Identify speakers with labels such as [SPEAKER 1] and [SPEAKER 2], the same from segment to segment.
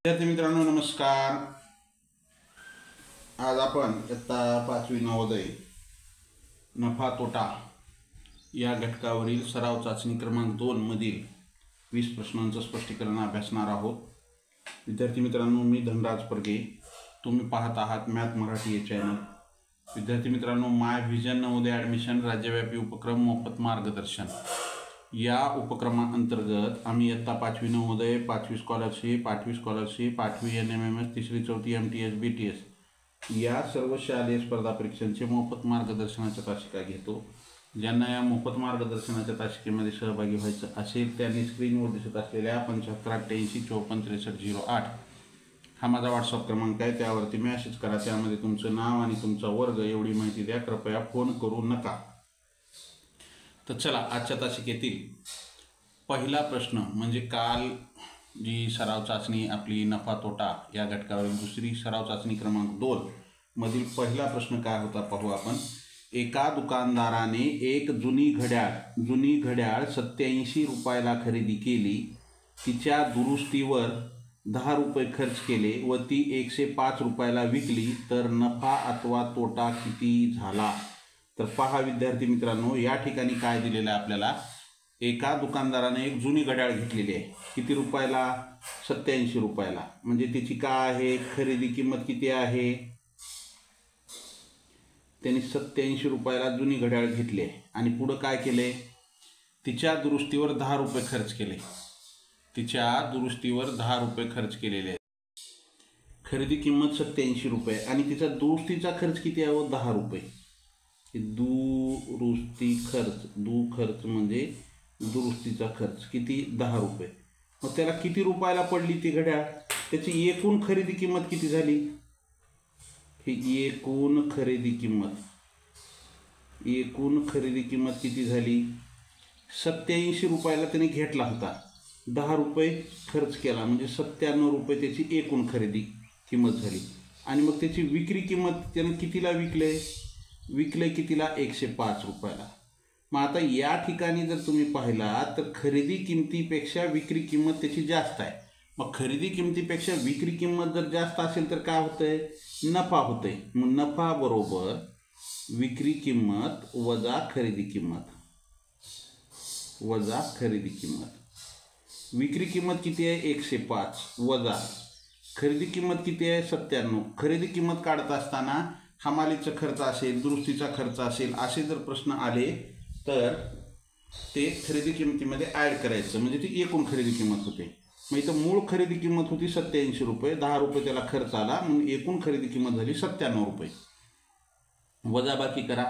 [SPEAKER 1] विद्यार्थी मित्रांनो नमस्कार। आज आपण इयत्ता 5वी नवोदय नफा तोटा या घटकावरील सराव चाचणी क्रमांक 2 मधील 20 प्रश्नांचं स्पष्टीकरण अभ्यासणार आहोत। विद्यार्थी मित्रांनो मी धनराज परगे, तुम्ही पाहत आहात मॅथ मराठी हे चॅनल। विद्यार्थी मित्रांनो माय व्हिजन नवोदय ॲडमिशन राज्यव्यापी उपक्रम मोफत मार्गदर्शन या उपक्रमाअंतर्गत आम्ही इयत्ता 5वी नवोदय, 5वी स्कॉलरशिप, 8वी स्कॉलरशिप, 8वी NMMS, 3री 4थी MTS BTS या सर्व शालेय स्पर्धा परीक्षांचे मोफत मार्गदर्शनाच्या तासिका घेतो। ज्यांना या मोफत मार्गदर्शनाच्या तासिकेमध्ये सहभागी व्हायचं असेल त्यांनी स्क्रीनवर दिसत असलेल्या 7588546308 हा माझा व्हॉट्सअप क्रमांक आहे, त्यावरती मेसेज करा। त्यामध्ये तुमचं नाव आणि तुमचा वर्ग एवढी माहिती द्या, कृपया फोन करू नका। तर चला आजच्या तासिकेतील पहिला प्रश्न म्हणजे काल जी सराव चाचणी आपली नफा तोटा या घटकावरील दुसरी सराव चाचणी क्रमांक 2 मधील पहिला प्रश्न काय होता पाहू आपण। एका दुकानदाराने एक जुनी घड्याळ 87 रुपयाला खरेदी केली, तिच्या दुरुस्तीवर 10 रुपये खर्च केले व ती 105 रुपयाला विकली, तर नफा अथवा तोटा किती झाला? तर पहा विद्यार्थी मित्रांनो, या ठिकाणी काय दिलेलं आहे आपल्याला, एका दुकानदाराने एक जुनी घड्याळ घेतलेली आहे, किती रुपयाला? 87 रुपयाला। म्हणजे तिची काय आहे, खरेदी किंमत किती आहे? त्यांनी 87 रुपयाला जुनी घड्याळ घेतली आहे आणि पुढे काय केले, तिच्या दुरुस्तीवर 10 रुपये खर्च केले। तिच्या दुरुस्तीवर 10 रुपये खर्च केलेले आहेत। खरेदी किंमत 87 रुपये आणि तिचा दुरुस्तीचा खर्च किती आहे? 10 रुपये। दुरुस्ती खर्च म्हणजे दुरुस्तीचा खर्च किती? 10 रुपये। मग त्याला किती रुपयाला पडली ती घड्याळ? त्याची एकूण खरेदी किंमत किती झाली? ही एकूण खरेदी किंमत किती झाली? 87 रुपयाला त्याने घेतला होता, 10 रुपये खर्च केला म्हणजे 97 रुपये त्याची एकूण खरेदी किंमत झाली। आणि मग त्याची विक्री किंमत त्याने कितीला विकले कितीला? 105 रुपयाला। मग आता या ठिकाणी जर तुम्ही पाहिला तर खरेदी किमतीपेक्षा विक्री किंमत त्याची जास्त आहे। मग खरेदी किमतीपेक्षा विक्री किंमत जर जास्त असेल तर काय होतंय? नफा होतंय। मग नफा बरोबर विक्री किंमत वजा खरेदी किंमत। विक्री किंमत किती आहे? 105 वजा खरेदी किंमत किती आहे? 97। खरेदी किंमत काढत असताना हमालीचा खर्च असेल, दुरुस्तीचा खर्च असेल, असे जर प्रश्न आले तर ते खरेदी किमतीमध्ये ॲड करायचं, म्हणजे ती एकूण खरेदी किंमत होते। मग इथं मूळ खरेदी किंमत होती 87 रुपये, 10 रुपये त्याला खर्च आला म्हणून एकूण खरेदी किंमत झाली 97 रुपये। वजाबाकी करा,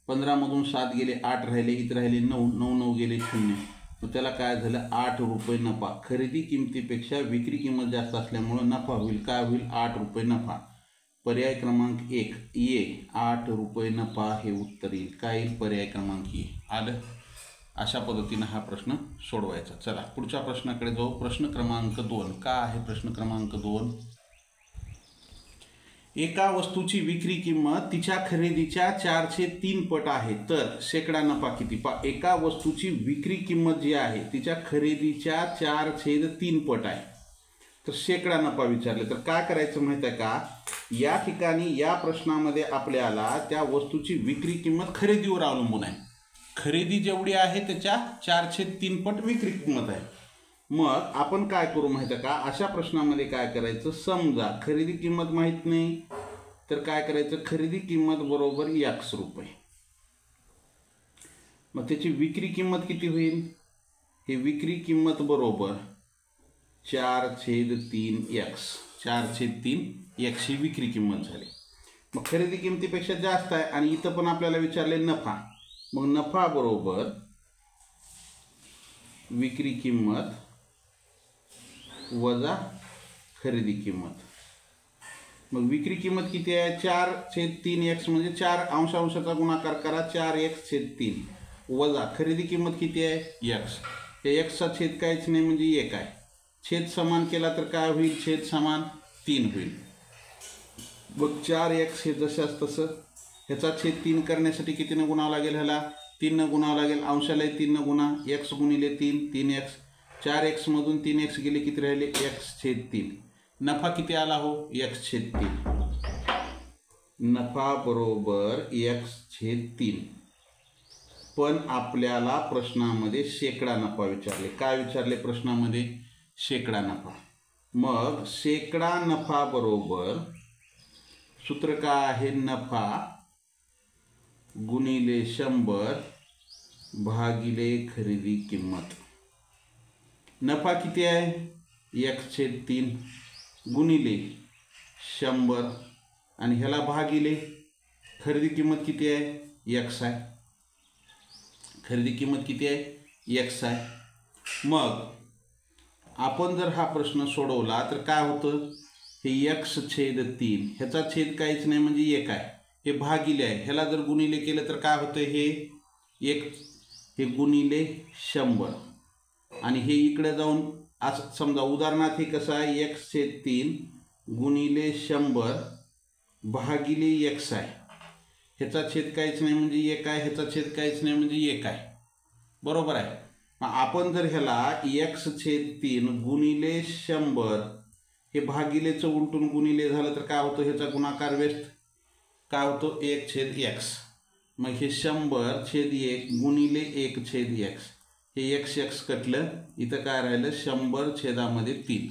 [SPEAKER 1] 15 मधून 7 गेले, 8 राहिले, इथं राहिले 9, 9 गेले 0, मग त्याला काय झालं? 8 रुपये नफा। खरेदी किमतीपेक्षा विक्री किंमत जास्त असल्यामुळे नफा होईल, काय होईल? 8 रुपये नफा। पर्याय क्रमांक 1 ये, 8 रुपये नफा हे उत्तर येईल। काय येईल? पर्याय क्रमांक ये आलं। अशा पद्धतीने हा प्रश्न सोडवायचा। चला पुढच्या प्रश्नाकडे जाऊ। प्रश्न क्रमांक 2 का आहे? प्रश्न क्रमांक 2, एका वस्तूची विक्री किंमत तिच्या खरेदीच्या 4/3 पट आहे, तर शेकडा नफा किती? एका वस्तूची विक्री किंमत जी आहे तिच्या खरेदीच्या 4/3 पट आहे, तर शेकडा नफा विचारले तर काय करायचं माहिती आहे का? या ठिकाणी या प्रश्नामध्ये आपल्याला त्या वस्तूची विक्री किंमत खरेदीवर अवलंबून आहे। खरेदी जेवढी आहे त्याच्या 4/3 पट विक्री किंमत आहे। मग आपण काय करू माहिती आहे का? अशा प्रश्नामध्ये काय करायचं, समजा खरेदी किंमत माहीत नाही तर काय करायचं, खरेदी किंमत बरोबर X रुपये, मग त्याची विक्री किंमत किती होईल? हे विक्री किंमत बरोबर 4/3X, 4/3X ही विक्री किंमत झाली। मग खरेदी किमतीपेक्षा जास्त आहे आणि इथं पण आपल्याला विचारले नफा, मग नफा बरोबर विक्री किंमत वजा खरेदी किंमत। मग विक्री किंमत किती आहे? 4/3X म्हणजे 4 अंशाचा गुणाकार करा, 4X/3 वजा खरेदी किंमत किती आहे? X। हे Xचा छेद काहीच नाही म्हणजे 1 आहे। छेद समान केला तर काय होईल? छेद समान 3 होईल। मग 4X हे जशास तसं, ह्याचा छेद 3 करण्यासाठी कितीनं गुणावं लागेल? ह्याला 3 गुणावं लागेल। अंशाला 3 गुणा, X गुणिले 3, 3X। 4X मधून 3X गेले, किती राहिले? X/3। नफा किती आला हो? x/3. नफा बरोबर x/3. पण आपल्याला प्रश्नामध्ये शेकडा नफा विचारले. काय विचारले प्रश्नामध्ये? शेकडा नफा. मग शेकडा नफा बरोबर सूत्र काय आहे? नफा गुणिले 100 भागिले खरेदी किंमत. नफा किती आहे? x/3 गुणिले 100 आणि ह्याला भागिले खरेदी किंमत किती आहे? x आहे. खरेदी किंमत किती आहे? x आहे. मग आपण जर हा प्रश्न सोडवला तर काय होतं? हे x/3 ह्याचा छेद काहीच नाही म्हणजे 1 आहे. हे भागिले आहे. ह्याला जर गुणिले केलं तर काय होतं? हे 1 हे गुणिले 100 आणि हे इकडे जाऊन असं समजा उदाहरणार्थ हे कसं आहे? x/3 गुणिले 100 भागिले x आहे. ह्याचा छेद काहीच नाही म्हणजे 1 आहे. ह्याचा छेद काहीच नाही म्हणजे 1 आहे. बरोबर आहे. मग आपण जर ह्याला x/3 गुणिले 100 हे भागिलेचं उलटून गुणिले झालं तर काय होतं? ह्याचा गुणाकार व्यस्त काय होतो? 1/x. मग हे 100/1 गुणिले 1/x. हे x कटलं. इथं काय राहिलं? 100/3.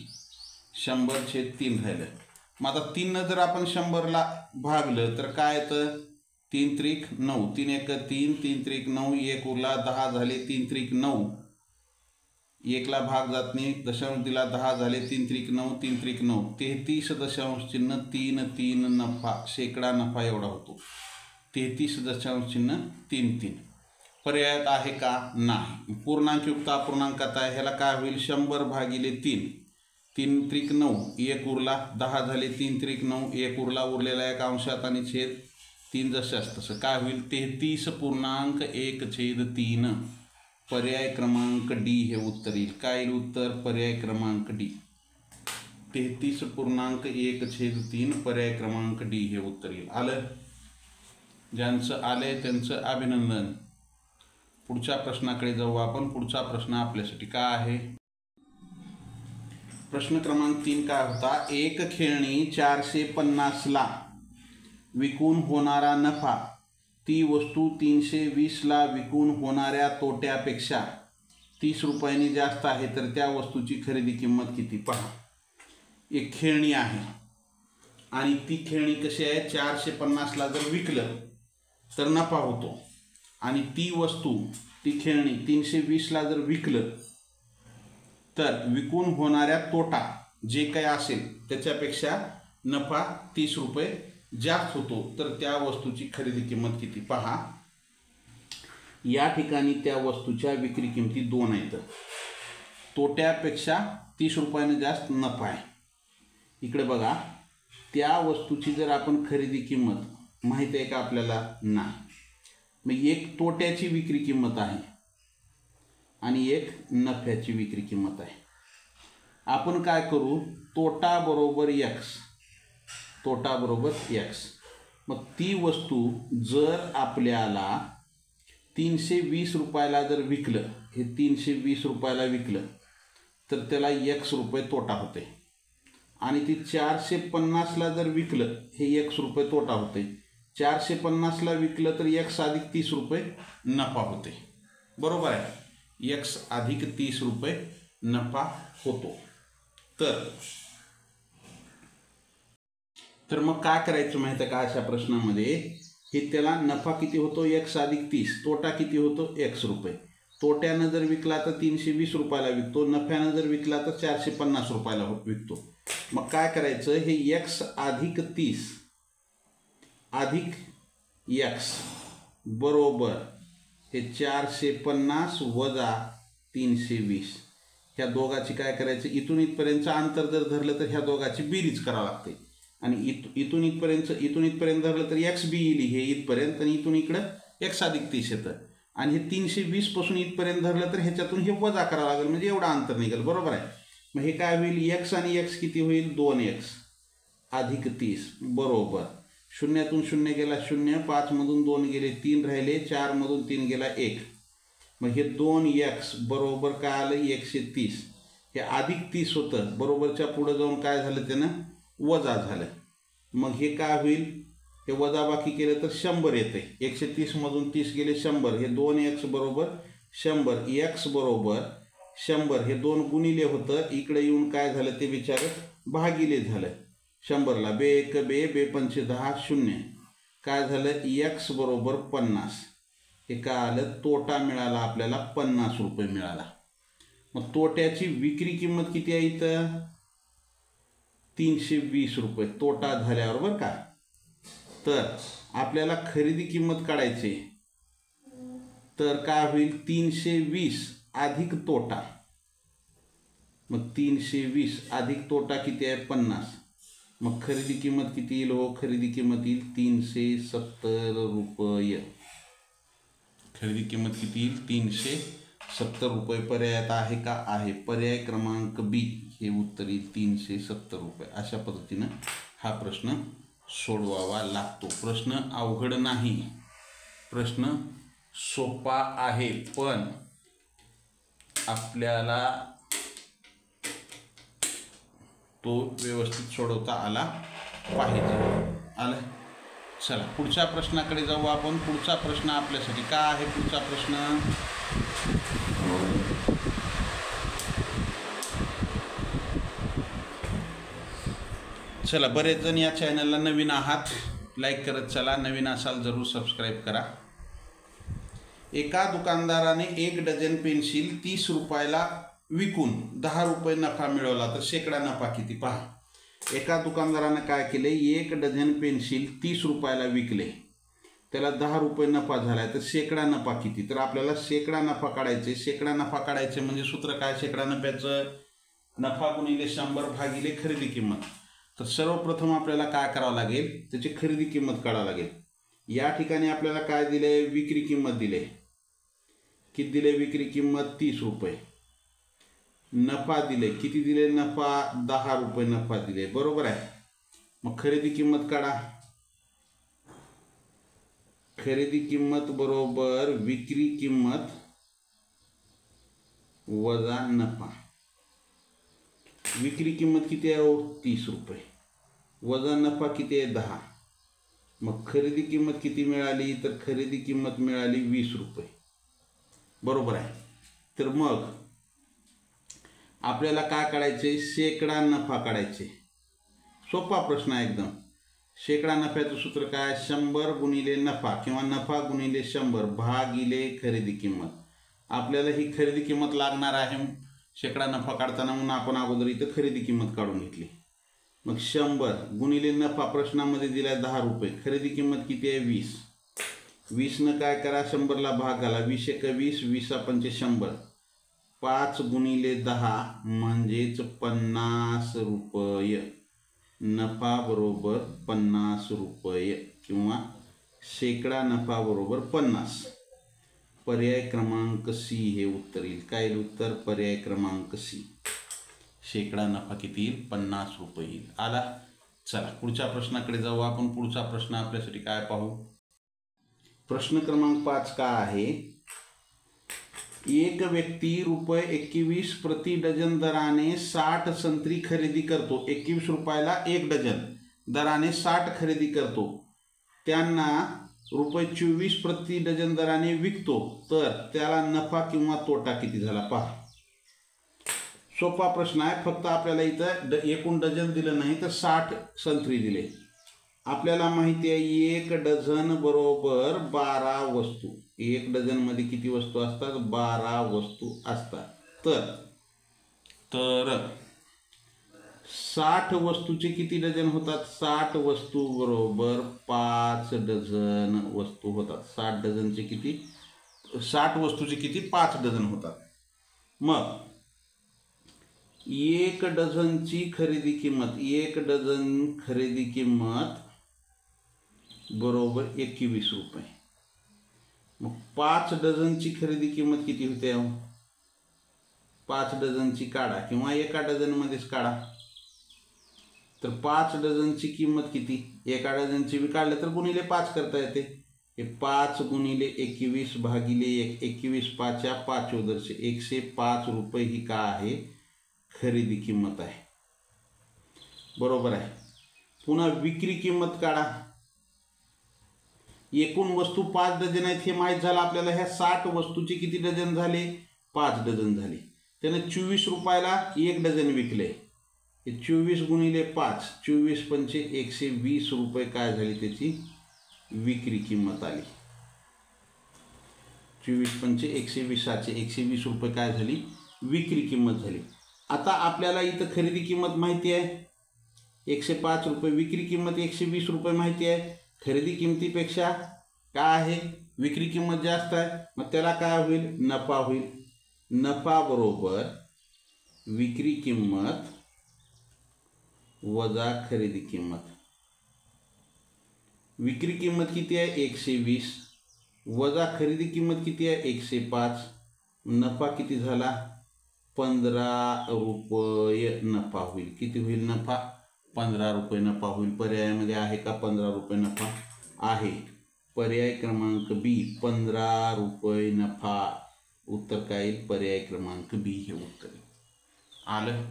[SPEAKER 1] 100/3 राहिलं. मग आता 3 जर आपण 100ला भागलं तर काय येतं? 3 त्रिक 9. 3 एक 3, 3 त्रिक 9, 1 उरला 10 झाले. 3 त्रिक 9. 1ला भाग जात नाही. दशांश दिला 10 झाले. 3 त्रिक 9, 3 त्रिक 9. 33.3 नफा शेकडा नफा एवढा होतो. 33.33. पर्यायात आहे का? नाही. पूर्णांकयुक्त अपूर्णांकात आहे. ह्याला काय होईल? 100 भागिले 3. 3 त्रिक 9, 1 उरला 10 झाले. 3 त्रिक 9, 1 उरला. उरलेला 1 अंशात आणि छेद 3 जशास तसं काय होईल? 33.1/3. पर्याय क्रमांक डी हे उत्तर येईल. काय येईल उत्तर? पर्याय क्रमांक डी. 33.1/3 पर्याय क्रमांक डी हे उत्तर येईल. आलं? ज्यांचं आलंय त्यांचं अभिनंदन. पुढच्या प्रश्नाकडे जाऊ आपण. पुढचा प्रश्न आपल्यासाठी काय आहे? प्रश्न क्रमांक 3 काय होता? एक खेळणी 450ला विकून होणारा नफा ती वस्तू 320ला विकून होणाऱ्या तोट्यापेक्षा 30 रुपयांनी जास्त आहे तर त्या वस्तूची खरेदी किंमत किती? पहा. एक खेळणी आहे आणि ती खेळणी कशी आहे? 450ला जर विकलं तर नफा होतो आणि ती वस्तू ती खेळणी 320ला जर विकलं तर विकून होणाऱ्या तोटा जे काही असेल त्याच्यापेक्षा नफा 30 रुपये जास्त होतो तर त्या वस्तूची खरेदी किंमत किती? पहा. या ठिकाणी त्या वस्तूच्या विक्री किमती 2 आहेत. तोट्यापेक्षा 30 रुपयाने जास्त नफा आहे. इकडे बघा, त्या वस्तूची जर आपण खरेदी किंमत माहिती आहे का आपल्याला? नाही. मग एक तोट्याची विक्री किंमत आहे आणि एक नफ्याची विक्री किंमत आहे. आपण काय करू? तोटा बरोबर x. तोटा बरोबर x. मग ती वस्तू जर आपल्याला 320 रुपयाला जर विकलं, हे 320 रुपयाला विकलं तर त्याला x रुपये तोटा होते आणि ती 450ला जर विकलं हे x रुपये तोटा होते. 450ला विकलं तर x अधिक 30 रुपये नफा होते. बरोबर आहे. x अधिक 30 रुपये नफा होतो. तर मग काय करायचं माहिती आहे का? अशा प्रश्नामध्ये हे त्याला नफा किती होतो? x अधिक 30. तोटा किती होतो? x रुपये. तोट्यानं जर विकला तर 320 रुपयाला विकतो. नफ्यानं जर विकला तर 450 रुपयाला विकतो. मग काय करायचं? हे x अधिक 30 अधिक x बरोबर हे 450 वजा 320. ह्या दोघाची काय करायचं? इथून इथपर्यंतचं अंतर जर धरलं तर ह्या दोघाची बेरीज करावं लागते आणि इथून इथपर्यंत धरलं तर x बी येईल हे इथपर्यंत आणि इथून इकडं x अधिक 30 येतं आणि हे 320 पासून इथपर्यंत धरलं तर ह्याच्यातून हे वजा करावं लागेल म्हणजे एवढं अंतर निघेल. बरोबर आहे. मग हे काय होईल? x आणि x किती होईल? 2x अधिक 30 बरोबर 0तून 0 गेला 0, 5 मधून 2 गेले 3 राहिले, 4 मधून 3 गेला 1. मग हे 2x बरोबर काय आलं? 130. हे अधिक 30 होतं, बरोबरच्या पुढे जाऊन काय झालं त्यानं वजा झालं. मग हे काय होईल, हे वजाबाकी केलं तर 100 येते. 130 मधून 30 गेले 100. हे 2x बरोबर 100. x बरोबर 100. हे 2 गुणिले होतं, इकडे येऊन काय झालं ते विचार भागिले झालं. 100ला बे 1 बे, बे 5 10 0. काय झालं, x बरोबर 50. हे काय आलं, तोटा मिळाला आपल्याला, 50 रुपये मिळाला. मग तोट्याची विक्री किंमत किती आहे इथं, 320 रुपये तोटा झाल्यावर बरं का. तर आपल्याला खरेदी किंमत काढायची, तर काय होईल, 320 अधिक तोटा. मग 320 अधिक तोटा किती आहे, 50. मग खरेदी किंमत किती येईल हो, खरेदी किंमत येईल 370 रुपये. खरेदी किंमत किती येईल, 370 रुपये. पर्यायात आहे का, आहे. पर्याय क्रमांक बी हे उत्तर येईल 370 रुपये. अशा पद्धतीनं हा प्रश्न सोडवावा लागतो. प्रश्न अवघड नाही, प्रश्न सोपा आहे, पण आपल्याला तो व्यवस्थित सोडवता आला पाहिजे. आलं. चला पुढच्या प्रश्नाकडे जाऊ आपण. पुढचा प्रश्न आपल्यासाठी काय आहे, पुढचा प्रश्न चला, बरेच जण या चॅनलला नवीन आहात, लाईक करत चला. नवीन असाल जरूर सबस्क्राईब करा. एका दुकानदाराने 1 डझन पेन्सिल 30 रुपयाला विकून 10 रुपये नफा मिळवला, तर शेकडा नफा किती पहा. एका दुकानदारानं काय केले, 1 डझन पेन्सिल 30 रुपयाला विकले, त्याला 10 रुपये नफा झाला, तर शेकडा नफा किती. तर आपल्याला शेकडा नफा काढायचे. शेकडा नफा काढायचे म्हणजे सूत्र काय, शेकडा नफ्याचं नफा गुणिले 100 भागिले खरेदी किंमत. तर सर्वप्रथम आपल्याला काय करावं लागेल, त्याची खरेदी किंमत काढावं लागेल. या ठिकाणी आपल्याला काय दिले, विक्री किंमत दिले. किती दिले, विक्री किंमत 30 रुपये. नफा दिले, किती दिले, नफा 10 रुपये नफा दिले, बरोबर आहे. मग खरेदी किंमत काढा. खरेदी किंमत बरोबर विक्री किंमत वजा नफा. विक्री किंमत किती आहे हो, 30 रुपये, वजा नफा किती आहे, 10. मग खरेदी किंमत किती मिळाली, तर खरेदी किंमत मिळाली 20 रुपये, बरोबर आहे. तर मग आपल्याला काय काढायचे, शेकडा नफा काढायचे. सोपा प्रश्न आहे एकदम. शेकडा नफ्याचं सूत्र काय, 100 गुणिले नफा किंवा नफा गुणिले 100 भागिले खरेदी किंमत. आपल्याला ही खरेदी किंमत लागणार आहे शेकडा नफा काढताना, म्हणून आपण अगोदर इथं खरेदी किंमत काढून घेतली. मग 100 गुणिले नफा, प्रश्नामध्ये दिला 10 रुपये, खरेदी किंमत किती आहे 20. 20 काय करा, 100ला भाग घाला, 20 1 20, 20 5 100. 5 गुणिले 10 म्हणजेच 50 रुपये. नफा बरोबर 50 रुपये किंवा शेकडा नफा बरोबर 50. पर्याय क्रमांक सी हे उत्तर येईल. काय येईल उत्तर, पर्याय क्रमांक सी. शेकडा नफा किती येईल, 50 रुपये येईल. आला. चला पुढच्या प्रश्नाकडे जाऊ आपण. पुढचा प्रश्न आपल्यासाठी काय पाहू. प्रश्न क्रमांक 5 का आहे, एक व्यक्ती रुपये 21 प्रति डझन दराने 60 संत्री खरेदी करतो. 21 रुपयाला 1 डझन दराने 60 खरेदी करतो. त्यांना रुपये 24 प्रति डझन दराने विकतो, तर त्याला नफा किंवा तोटा किती झाला पहा. सोपा प्रश्न आहे. फक्त आपल्याला इथं एकूण डझन दिलं नाही, तर 60 संत्री दिले. आपल्याला माहिती आहे 1 डझन बरोबर 12 वस्तू. 1 डझनमध्ये किती वस्तू असतात, 12 वस्तू असतात. तर 60 वस्तूचे किती डझन होतात, 60 वस्तू बरोबर 5 डझन वस्तू होतात. 60 डझनचे किती, 60 वस्तूचे किती, 5 डझन होतात. मग 1 डझनची खरेदी किंमत, 1 डझन खरेदी किंमत बरोबर 21 रुपये. मग 5 डझनची खरेदी किंमत किती होते, 5 डझनची काढा किंवा एका डझनमध्येच काढा. तर 5 डझनची किंमत किती, एका डझनची बी काढलं तर गुणिले 5 करता येते. हे 5 गुणिले 21 भागिले 1, 21 5 5 105 रुपये ही का आहे, खरेदी किंमत आहे, बरोबर आहे. पुन्हा विक्री किंमत काढा. एकूण वस्तू 5 डझन आहेत हे माहीत झालं आपल्याला. ह्या 60 वस्तूचे किती डझन झाले? 5 डझन झाले. त्यानं 24 रुपयाला 1 डझन विकले. 24 गुणिले 5, 24 पंचे 120 रुपये काय झाली त्याची विक्री किंमत आली. 24 पंचे 120चे 120 रुपये काय झाली विक्री किंमत झाली. आता आपल्याला इथं खरेदी किंमत माहिती आहे 105 रुपये, विक्री किंमत 120 रुपये माहिती आहे. खरेदी किंमतीपेक्षा काय आहे विक्री किंमत जास्त आहे, मग त्याला काय होईल नफा होईल. नफा बरोबर विक्री किंमत वजा खरेदी किंमत. विक्री किंमत किती आहे 120 वजा खरेदी किंमत किती आहे 105. नफा किती झाला 15 रुपये नफा होईल. किती होईल नफा 15 रुपये नफा होईल. पर्यायामध्ये आहे का 15 रुपये नफा आहे. पर्याय क्रमांक बी 15 रुपये नफा. उत्तर काय येईल पर्याय क्रमांक बी हे उत्तर आलं.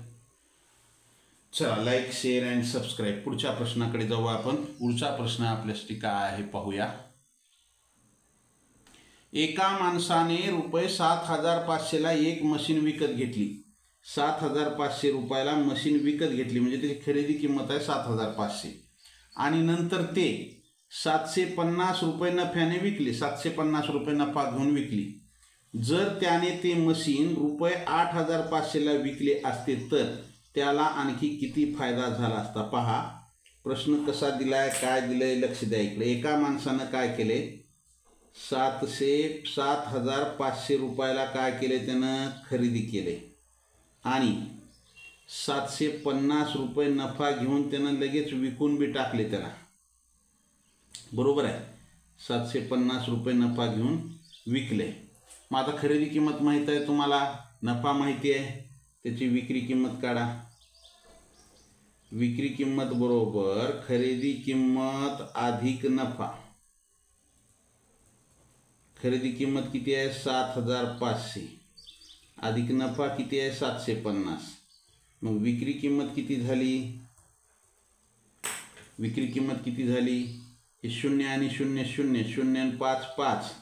[SPEAKER 1] चला लाईक शेअर अँड सबस्क्राईब. पुढच्या प्रश्नाकडे जाऊ आपण. पुढचा प्रश्न आपल्यासाठी काय आहे पाहूया. एका माणसाने रुपये 7,500ला एक मशीन विकत घेतली. 7,500 रुपयाला मशीन विकत घेतली म्हणजे त्याची खरेदी किंमत आहे 7,500 आणि नंतर ते 750 रुपये नफ्याने विकले. 750 रुपये नफा घेऊन विकली. जर त्याने ते मशीन रुपये 8,500ला विकले असते तर त्याला आणखी किती फायदा झाला असता. पहा प्रश्न कसा दिलाय काय दिलंय लक्ष द्या इकडे. एका माणसानं काय केले 7,500 रुपयाला काय केले त्यानं खरेदी केले आणि 750 रुपये नफा घेऊन त्यानं लगेच विकून बी टाकले त्याला, बरोबर आहे. 750 रुपये नफा घेऊन विकले. मग आता खरेदी किंमत माहीत आहे तुम्हाला, नफा माहिती आहे, त्याची विक्री किंमत काढा. विक्री किंमत बरोबर खरेदी किंमत अधिक नफा. खरेदी किंमत किती आहे 7,500 अधिक नफा किती आहे 750. मग विक्री किंमत किती झाली. विक्री किंमत किती झाली हे 0 आणि 0 0 0 आणि 5 5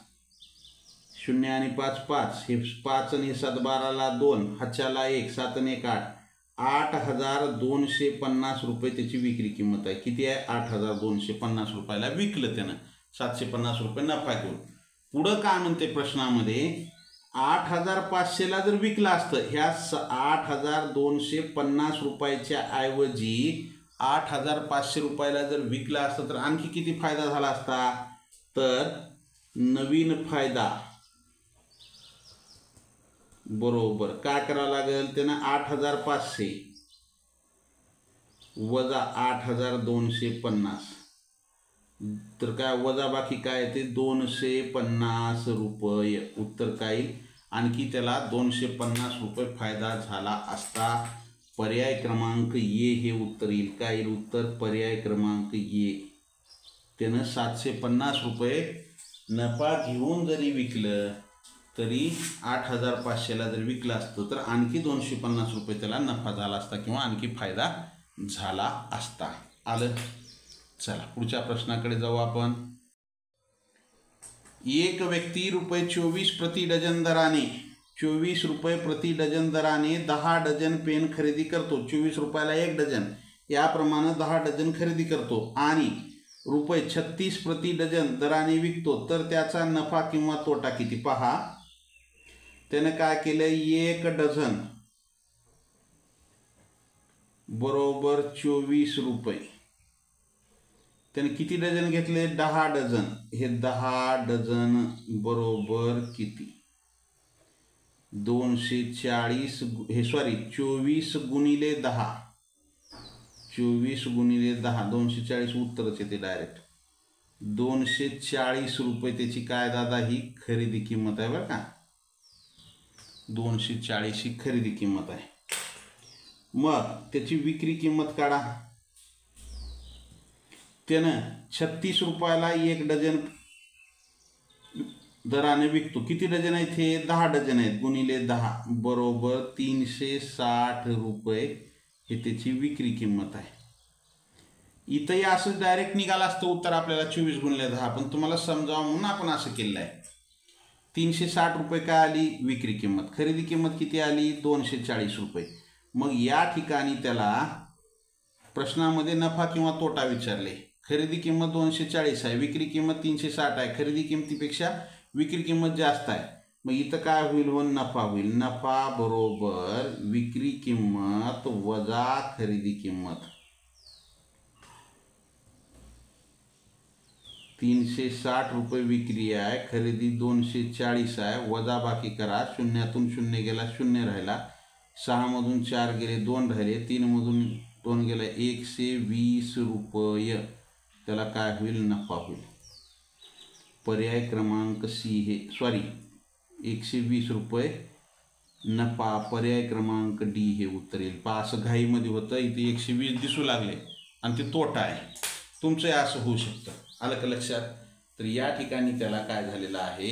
[SPEAKER 1] 0 आणि 5 5 हे 5 आणि 7 12ला 2 हाच्याला 1 7 आणि 1 8 8,250 रुपये त्याची विक्री किंमत आहे. किती आहे 8,250 रुपयाला विकलं त्यानं 750 रुपये नफा घेऊन. पुढं काय म्हणते प्रश्नामध्ये 8,500ला जर विकलं असतं ह्या 8,250 रुपयाच्या ऐवजी 8,500 रुपयाला जर विकलं असतं तर आणखी किती फायदा झाला असता. तर नवीन फायदा बरोबर काय करावं लागेल त्यानं 8,500 वजा 8,250 तर काय वजा बाकी काय ते 250 रुपये. उत्तर काय आणखी त्याला 250 रुपये फायदा झाला असता. पर्याय क्रमांक ए हे उत्तर येईल. काय येईल उत्तर पर्याय क्रमांक ए. त्यानं 750 रुपये नफा घेऊन जरी विकलं तरी 8,500ला जर विकलं असतं तर आणखी 250 रुपये त्याला नफा झाला असता किंवा आणखी फायदा झाला असता. आलं. चला पुढच्या प्रश्नाकडे जाऊ आपण. एक व्यक्ती रुपये 24 प्रति डझन दराने 24 रुपये प्रति डझन दराने 10 डझन पेन खरेदी करतो. 24 रुपयाला 1 डझन याप्रमाणे 10 डझन खरेदी करतो आणि रुपये 36 प्रति डझन दराने विकतो तर त्याचा नफा किंवा तोटा किती. पहा त्याने काय केलं 1 डझन बरोबर 24 रुपये. त्याने किती डझन घेतले 10 डझन. हे 10 डझन बरोबर किती 240 हे 24 गुणिले 10 24 गुणिले 10 240 उत्तरच येते डायरेक्ट. 240 रुपये त्याची काय दादा ही खरेदी किंमत आहे बरं का. 240 ही खरेदी किंमत आहे. मग त्याची विक्री किंमत काढा. त्यानं 36 रुपयाला 1 डझन दराने विकतो. किती डझन आहेत हे? 10 डझन आहेत. गुणिले 10 बरोबर 360 रुपये हे त्याची विक्री किंमत आहे. इथंही असं डायरेक्ट निघालं असतं उत्तर आपल्याला 24 गुणिले 10, पण तुम्हाला समजावं म्हणून आपण असं केलं आहे. 360 रुपये काय आली? विक्री किंमत. खरेदी किंमत किती आली? 240 रुपये. मग या ठिकाणी त्याला प्रश्नामध्ये नफा किंवा तोटा विचारले. खरेदी किंमत 240 आहे, विक्री किंमत 360 आहे. खरेदी किंमतीपेक्षा विक्री किंमत जास्त आहे. मग इथं काय होईल? नफा होईल. नफा बरोबर विक्री किंमत वजा खरेदी किंमत. 360 रुपये विक्री आहे, खरेदी 240 आहे, वजा बाकी करा. शून्यातून शून्य गेला, शून्य राहिला. 6 मधून 4 गेले, 2 राहिले. 3 मधून 2 गेला, 120 रुपये. त्याला काय होईल? नफा होईल. पर्याय क्रमांक सी हे 120 रुपये नफा. पर्याय क्रमांक डी हे उत्तर येईल. पहा असं घाईमध्ये होतं, इथे 120 दिसू लागले आणि ते तोटा आहे. तुमचं असं होऊ शकतं. आलं का लक्षात? तर या ठिकाणी त्याला काय झालेलं आहे?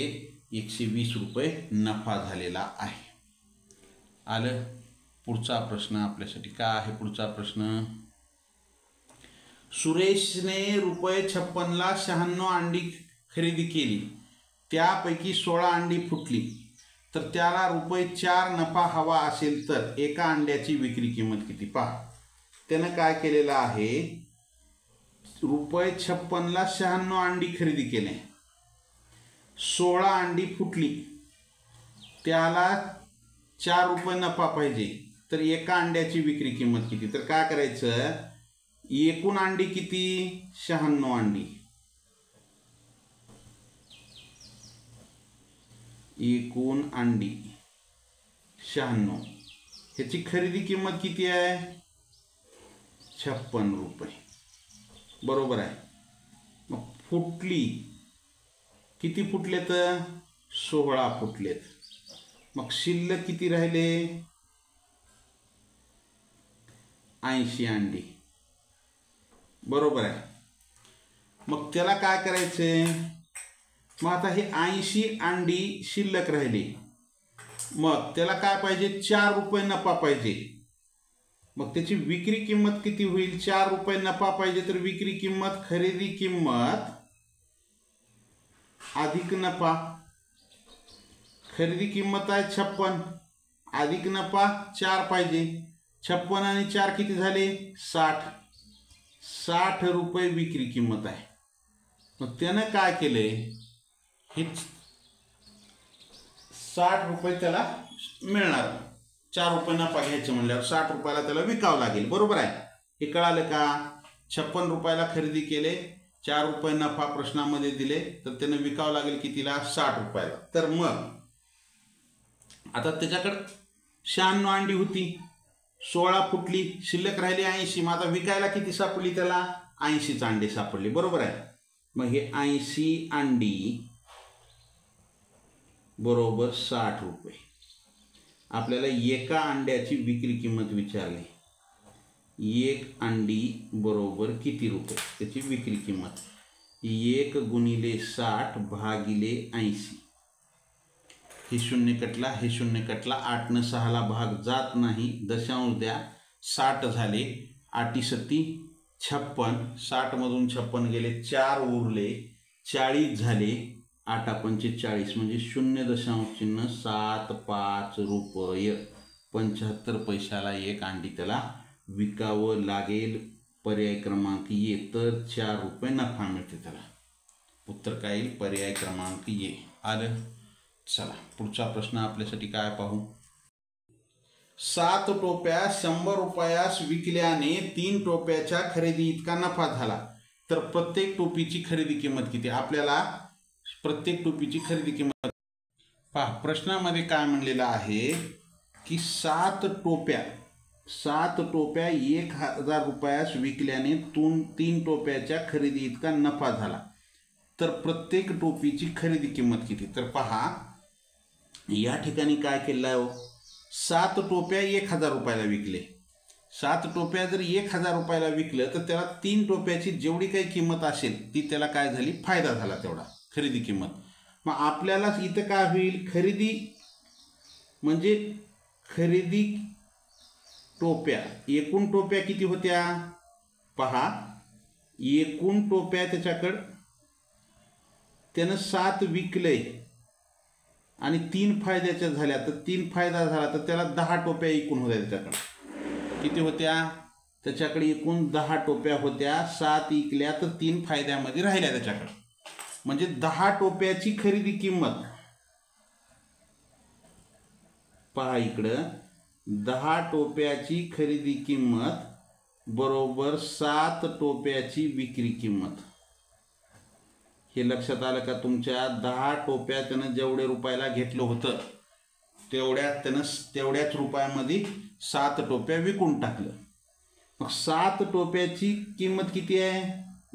[SPEAKER 1] 120 रुपये नफा झालेला आहे. आलं? पुढचा प्रश्न आपल्यासाठी काय आहे? पुढचा प्रश्न, सुरेशने ₹56ला 96 अंडी खरेदी केली, त्यापैकी 16 अंडी फुटली, तर त्याला ₹4 नफा हवा असेल तर एका अंड्याची विक्री किंमत किती? पहा त्यानं काय केलेलं आहे, ₹56ला 96 अंडी खरेदी केले, 16 अंडी फुटली, त्याला ₹4 नफा पाहिजे, तर एका अंड्याची विक्री किंमत किती? तर काय करायचं, एकूण अंडी किती? 96 अंडी. एकूण अंडी 96, ह्याची खरेदी किंमत किती आहे? 56 रुपये. बरोबर आहे. मग फुटली किती? फुटलेत? 16 फुटलेत. मग शिल्लक किती राहिले? 80 अंडी. बरोबर आहे. मग त्याला काय करायचे? मग आता हे 80 अंडी शिल्लक राहिली, मग त्याला काय पाहिजे? ₹4 नफा पाहिजे. मग त्याची विक्री किंमत किती होईल? ₹4 नफा पाहिजे, तर विक्री किंमत खरेदी किंमत अधिक नफा. खरेदी किंमत आहे 56, अधिक नफा 4 पाहिजे. 56 आणि 4 किती झाले? 60. 60 रुपये विक्री किंमत आहे. मग त्यानं काय केले? हे 60 रुपये त्याला मिळणार. ₹4 नफा घ्यायचं म्हणल्यावर 60 रुपयाला त्याला विकावं लागेल. बरोबर आहे. हे कळालं का? 56 रुपयाला खरेदी केले, ₹4 नफा प्रश्नामध्ये दिले, तर त्यानं विकावं लागेल कितीला? 60 रुपयाला. तर मग आता त्याच्याकडे 96 अंडी होती, 16 फुटली, शिल्लक राहिली 80. मग आता विकायला किती सापडली त्याला? 80 अंडी सापडली. बरोबर आहे. मग हे 80 अंडी बरोबर 60 रुपये. आपल्याला एका अंड्याची विक्री किंमत विचारली. एक अंडी बरोबर किती रुपये? त्याची विक्री किंमत 1 गुणिले 60 भागिले 80. हे शून्य कटला, हे शून्य कटला. 8 ने 6ला भाग जात नाही, दशांश द्या. 60 झाले, 8 7 56. 60 मधून 56 गेले, 4 उरले, 40 झाले. 8 45 म्हणजे 0.75 रुपये 75 पैशाला एक अंडी त्याला विकावं लागेल. पर्याय क्रमांक ए. तर ₹4 नफा मिळते त्याला. उत्तर काय येईल? पर्याय क्रमांक ए. आलं? चला पुढचा प्रश्न आपल्यासाठी काय पाहू. 7 टोप्या 100 रुपयास विकल्याने 3 टोप्याच्या खरेदी इतका नफा झाला, तर प्रत्येक टोपीची खरेदी किंमत किती? आपल्याला प्रत्येक टोपीची खरेदी किंमत पहा. प्रश्नामध्ये काय म्हणलेलं आहे की 7 टोप्या 1000 रुपयास विकल्याने 3 टोप्याच्या खरेदी इतका नफा झाला, तर प्रत्येक टोपीची खरेदी किंमत किती? तर पहा या ठिकाणी काय केलं आहे, 7 टोप्या 1000 रुपयाला विकले. 7 टोप्या जर 1000 रुपयाला विकलं, तर त्याला 3 टोप्याची जेवढी काही किंमत असेल ती त्याला काय झाली? फायदा झाला तेवढा खरेदी किंमत. मग आपल्याला इथं काय होईल, खरेदी म्हणजे खरेदी टोप्या, एकूण टोप्या किती होत्या पहा, एकूण टोप्या त्याच्याकडं त्यानं 7 विकलंय आणि 3 फायद्याच्या झाल्या, तर 3 फायदा झाला तर त्याला 10 टोप्या एकूण होत्या. त्याच्याकडे किती होत्या, त्याच्याकडे एकूण 10 टोप्या होत्या, 7 विकल्या तर 3 फायद्यामध्ये राहिल्या त्याच्याकडे. म्हणजे 10 टोप्याची खरेदी किंमत पहा इकडं, 10 टोप्याची खरेदी किंमत बरोबर 7 टोप्याची विक्री किंमत. हे लक्षात आलं का तुमच्या, 10 टोप्या त्यानं जेवढे रुपयाला घेतलं होतं तेवढ्याच रुपयामध्ये 7 टोप्या विकून टाकलं. मग 7 टोप्याची किंमत किती आहे,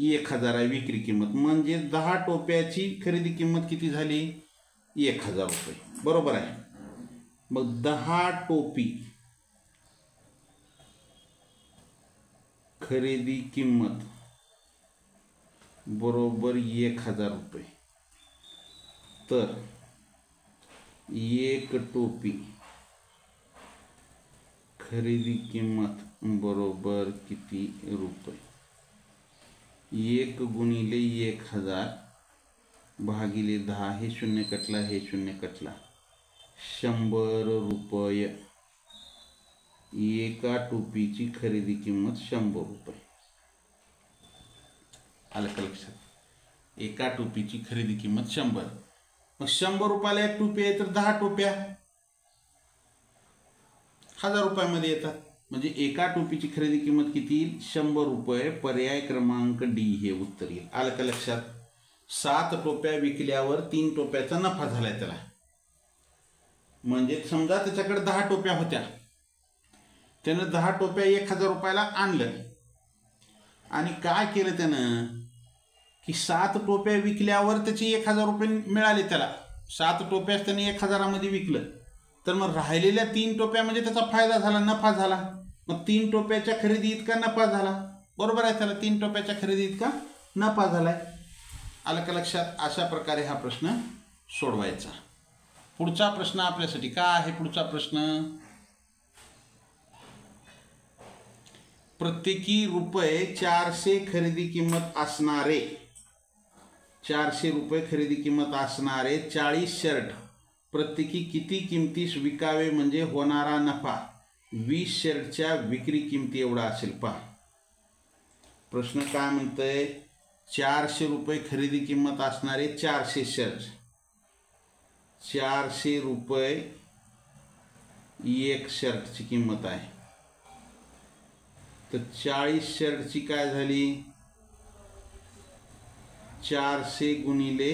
[SPEAKER 1] 1000 आहे विक्री किंमत. म्हणजे 10 टोप्याची खरेदी किंमत किती झाली, 1000 रुपये. बरोबर आहे. मग 10 टोपी खरेदी किंमत बरोबर 1000 रुपये. तर 1 टोपी खरेदी किंमत बरोबर किती रुपये, 1 गुणिले 1000 भागिले 10, हे 0 कटला, हे 0 कटला, 100 रुपये. एका टोपीची खरेदी किंमत 100 रुपये. आलं का लक्षात, एका टोपीची खरेदी किंमत 100. मग 100 रुपयाला एक टोपी आहे तर 10 टोप्या 1000 रुपयामध्ये येतात. म्हणजे एका टोपीची खरेदी किंमत किती येईल, 100 रुपये. पर्याय क्रमांक डी हे उत्तर येईल. आलं का लक्षात. 7 टोप्या विकल्यावर 3 टोप्याचा नफा झालाय त्याला. म्हणजे समजा त्याच्याकडे 10 टोप्या होत्या, त्यानं 10 टोप्या 1000 रुपयाला आणलं आणि काय केलं त्यानं की 7 टोप्या विकल्यावर त्याचे 1000 रुपये मिळाले त्याला. 7 टोप्याच त्याने 1000मध्ये विकलं, तर मग राहिलेल्या 3 टोप्या म्हणजे त्याचा फायदा झाला, नफा झाला. मग 3 टोप्याच्या खरेदी इतका नफा झाला. बरोबर आहे, त्याला 3 टोप्याच्या खरेदी इतका नफा झालाय. आलं का लक्षात. अशा प्रकारे हा प्रश्न सोडवायचा. पुढचा प्रश्न आपल्यासाठी काय आहे, पुढचा प्रश्न, प्रत्येकी रुपये 400 खरेदी किंमत असणारे 400 रुपये खरेदी किंमत असणारे 40 शर्ट प्रत्येकी किती किमतीस विकावे म्हणजे होणारा नफा 20 शर्टच्या विक्री किमती एवढा असेल. पहा प्रश्न काय म्हणतोय, 400 रुपये खरेदी किंमत असणारे 400 शर्ट, 400 रुपये एक शर्टची किंमत आहे. तर 40 शर्टची काय झाली, 400 गुणिले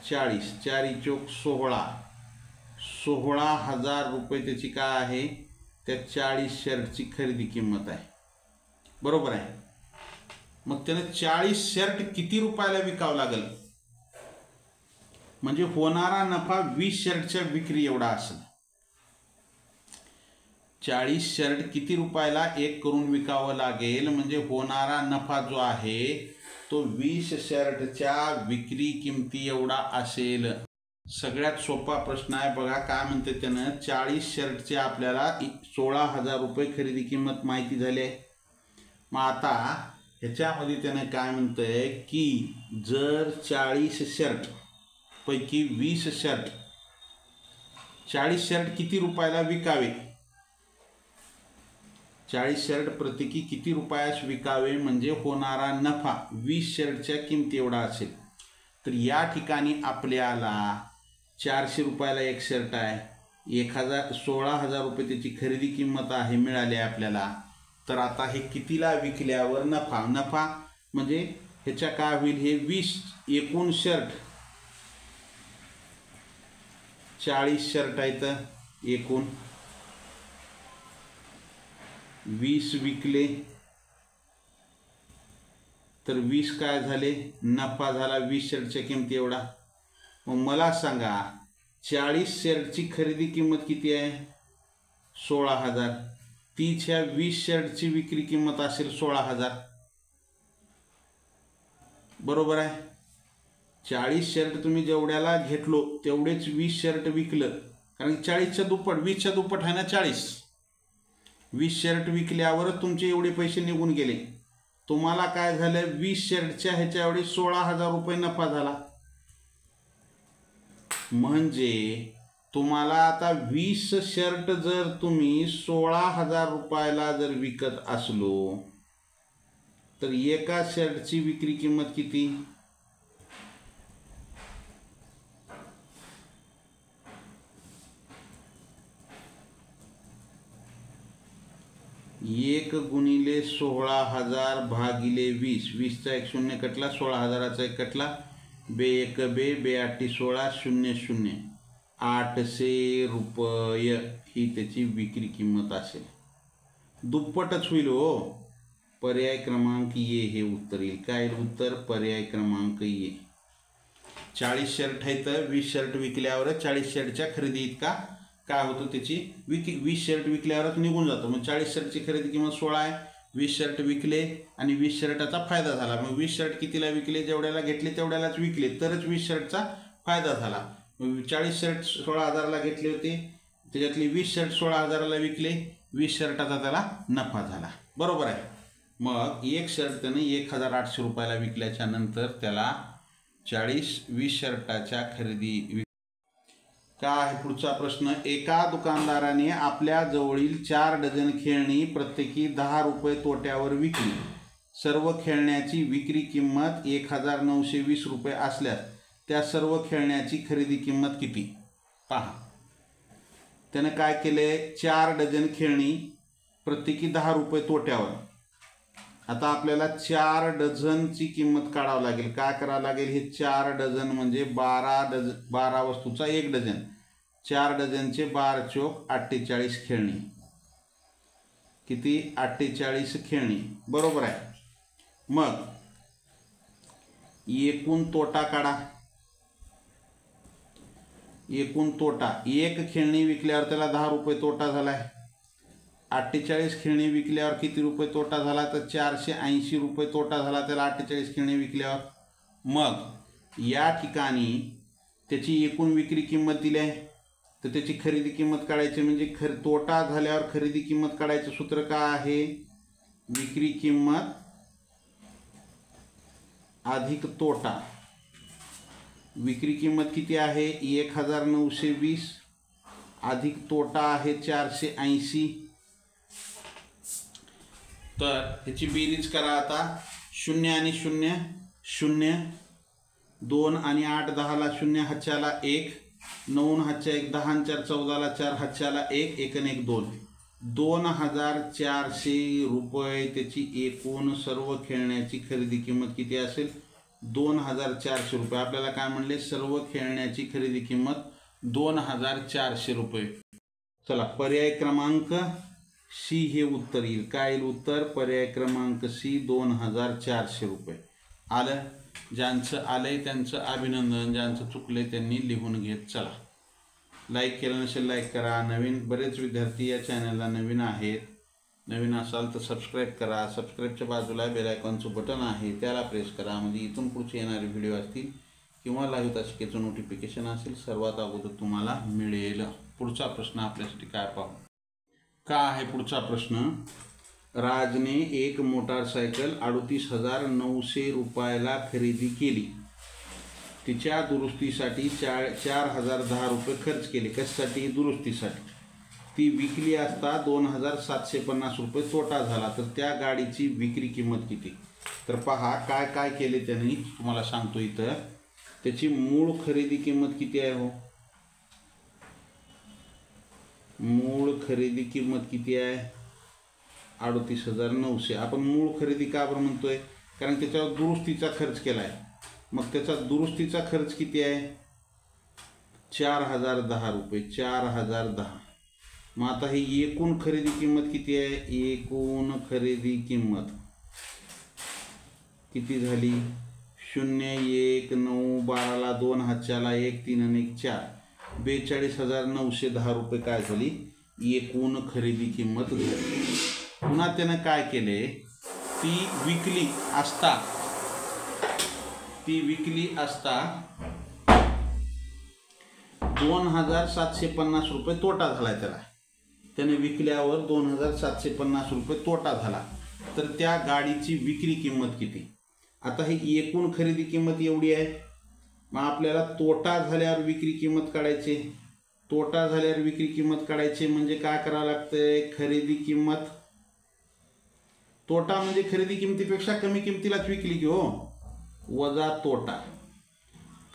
[SPEAKER 1] 40, 4 चौक 16, 16,000 रुपये त्याची काय आहे, त्या 40 शर्टची खरेदी किंमत आहे. बरोबर आहे. मग त्याने 40 शर्ट किती रुपयाला विकावं लागेल म्हणजे होणारा नफा 20 शर्टच्या विक्री एवढा असेल. 40 शर्ट किती रुपयाला एक करून विकावं लागेल म्हणजे होणारा नफा जो आहे तो 20 शर्टच्या विक्री किमती एवढा असेल. सगळ्यात सोपा प्रश्न आहे बघा. काय म्हणते त्यानं, 40 शर्टचे आपल्याला 16,000 रुपये खरेदी किंमत माहिती झाली आहे. मग आता ह्याच्यामध्ये त्यानं काय म्हणतंय की जर 40 शर्ट पैकी 20 शर्ट, 40 शर्ट किती रुपयाला विकावे, 40 शर्ट प्रत्येकी किती रुपयास विकावे म्हणजे होणारा नफा 20 शर्टच्या किमती एवढा असेल. तर या ठिकाणी आपल्याला 400 रुपयाला एक शर्ट आहे, 16,000 रुपये त्याची खरेदी किंमत आहे मिळाली आपल्याला. तर आता हे कितीला विकल्यावर नफा, नफा म्हणजे ह्याच्या काय होईल, हे 20 एकूण शर्ट 40 शर्ट आहेत, एकूण 20 विकले तर 20 काय झाले, नफा झाला 20 शर्टच्या किमती एवढा. मग मला सांगा 40 शर्टची खरेदी किंमत किती आहे, 16,000. तीच ह्या 20 शर्टची विक्री किंमत असेल 16,000. बरोबर आहे. 40 शर्ट तुम्ही जेवढ्याला घेतलो तेवढेच 20 शर्ट विकलं, कारण 40च्या दुप्पट, 20च्या दुप्पट आहे ना 40. 20 शर्ट विकल्यावरच तुमचे एवढे पैसे निघून गेले. तुम्हाला काय झालं, 20 शर्टच्या ह्याच्या एवढे 16,000 रुपये नफा झाला. म्हणजे तुम्हाला आता 20 शर्ट जर तुम्ही 16,000 रुपयाला जर विकत असलो तर एका शर्टची विक्री किंमत किती? एक गुणिले 16,000 भागिले 20. 20चा एक शून्य कटला, 16,000चा एक कटला, बे एक बे, बे आठी 16, 0 0, 800 रुपये ही त्याची विक्री किंमत असेल. दुप्पटच होईल हो. पर्याय क्रमांक ए हे उत्तर येईल. काय उत्तर? पर्याय क्रमांक ए. 40 शर्ट आहे तर 20 शर्ट विकल्यावर 40 शर्टच्या खरेदी इतका काय होतं, त्याची 20 शर्ट विकल्यावरच निघून जातो. मग 40 शर्टची खरेदी किंमत 16 आहे. 20 शर्ट विकले आणि 20 शर्टाचा फायदा झाला. मग 20 शर्ट कितीला विकले? जेवढ्याला घेतले तेवढ्यालाच विकले, तरच 20 शर्टचा फायदा झाला. 40 शर्ट 16,000ला घेतले होते, त्याच्यातली 20 शर्ट 16,000ला विकले, 20 शर्टाचा त्याला नफा झाला. बरोबर आहे. मग एक शर्ट त्याने 1,800 रुपयाला विकल्याच्या नंतर त्याला 20 शर्टाच्या खरेदी. काय आहे पुढचा प्रश्न? एका दुकानदाराने आपल्या जवळील 4 डझन खेळणी प्रत्येकी 10 रुपये तोट्यावर विकली. सर्व खेळण्याची विक्री किंमत 1,920 रुपये असल्यास त्या सर्व खेळण्याची खरेदी किंमत किती? पहा, त्यानं काय केले, 4 डझन खेळणी प्रत्येकी 10 रुपये तोट्यावर. आता आपल्याला 4 डझनची किंमत काढावं लागेल. काय करावं लागेल? हे 4 डझन म्हणजे 12 वस्तूचा 1 डझन. 4 डझनचे 12 चोक 48 खेळणी. किती? 48 खेळणी. बरोबर आहे. मग एकूण तोटा काढा. एकूण तोटा, एक खेळणी विकल्यावर त्याला 10 रुपये तोटा झाला आहे. 48 खेळणी विकल्यावर किती रुपये तोटा झाला? तर 480 रुपये तोटा झाला त्याला 48 खेळणी विकल्यावर. मग या ठिकाणी त्याची एकूण विक्री किंमत दिली आहे, तर त्याची खरेदी किंमत काढायची. म्हणजे तोटा झाल्यावर खरेदी किंमत काढायचं सूत्र काय आहे? विक्री किंमत अधिक तोटा. विक्री किंमत किती आहे? 1,920 अधिक तोटा आहे 480. तर ह्याची बेरीज करा आता. 0 आणि 0 0, 2 आणि 8 10ला 0, हातच्याला 1, 9 हातच्या 1, 10 आणि 4 14ला 4, हातच्याला 1, 1 आणि 1 2. 2,400 रुपये त्याची एकूण सर्व खेळण्याची खरेदी किंमत किती असेल? 2,400 रुपये. आपल्याला काय म्हणले? सर्व खेळण्याची खरेदी किंमत 2,400 रुपये. चला, पर्याय क्रमांक सी हे उत्तर येईल. काय येईल उत्तर? पर्याय क्रमांक सी, 2,400 रुपये. आलं? ज्यांचं आलंय त्यांचं अभिनंदन, ज्यांचं चुकले त्यांनी लिहून घेत चला. लाईक केलं नसेल लाईक करा. नवीन बरेच विद्यार्थी या चॅनलला नवीन आहेत. नवीन असाल तर सबस्क्राईब करा. सबस्क्राईबच्या बाजूला बेल आयकॉनचं बटन आहे, त्याला प्रेस करा. म्हणजे इथून पुढचे येणारे व्हिडिओ असतील किंवा लाईव्ह तासिकेचं नोटिफिकेशन असेल सर्वात अगोदर तुम्हाला मिळेल. पुढचा प्रश्न आपल्यासाठी काय पाहू. काय आहे पुढचा प्रश्न? राजने एक मोटारसायकल 38,900 रुपयाला खरेदी केली. तिच्या दुरुस्तीसाठी 4,010 रुपये खर्च केले. कशासाठी? दुरुस्तीसाठी. ती विकली असता 2,750 रुपये तोटा झाला. तर त्या गाडीची विक्री किंमत किती? तर पहा काय काय केले त्यांनी, तुम्हाला सांगतो इथं. त्याची मूळ खरेदी किंमत किती आहे हो? मूळ खरेदी किंमत किती आहे? 38,900. आपण मूळ खरेदी का बरं म्हणतोय? कारण त्याच्यावर दुरुस्तीचा खर्च केला आहे. मग त्याचा दुरुस्तीचा खर्च किती आहे? 4,010 रुपये. 4,010. मग आता ही एकूण खरेदी किंमत किती आहे? एकूण खरेदी किंमत किती झाली? 0 1 9 12ला 2, हातच्याला 1 3 आणि 1 4, 42,910 रुपये काय झाली? एकूण खरेदी किंमत झाली. पुन्हा त्यानं काय केले? ती विकली असता ती विकली असता 2750 रुपये तोटा झाला त्याला. त्याने विकल्यावर 2750 रुपये तोटा झाला. तर त्या गाडीची विक्री किंमत किती? आता ही एकूण खरेदी किंमत एवढी आहे. मग आपल्याला तोटा झाल्यावर विक्री किंमत काढायची. तोटा झाल्यावर विक्री किंमत काढायची म्हणजे काय करावं लागतंय? खरेदी किंमत, तोटा म्हणजे खरेदी किंमतीपेक्षा कमी किंमतीलाच विकली की हो, वजा तोटा.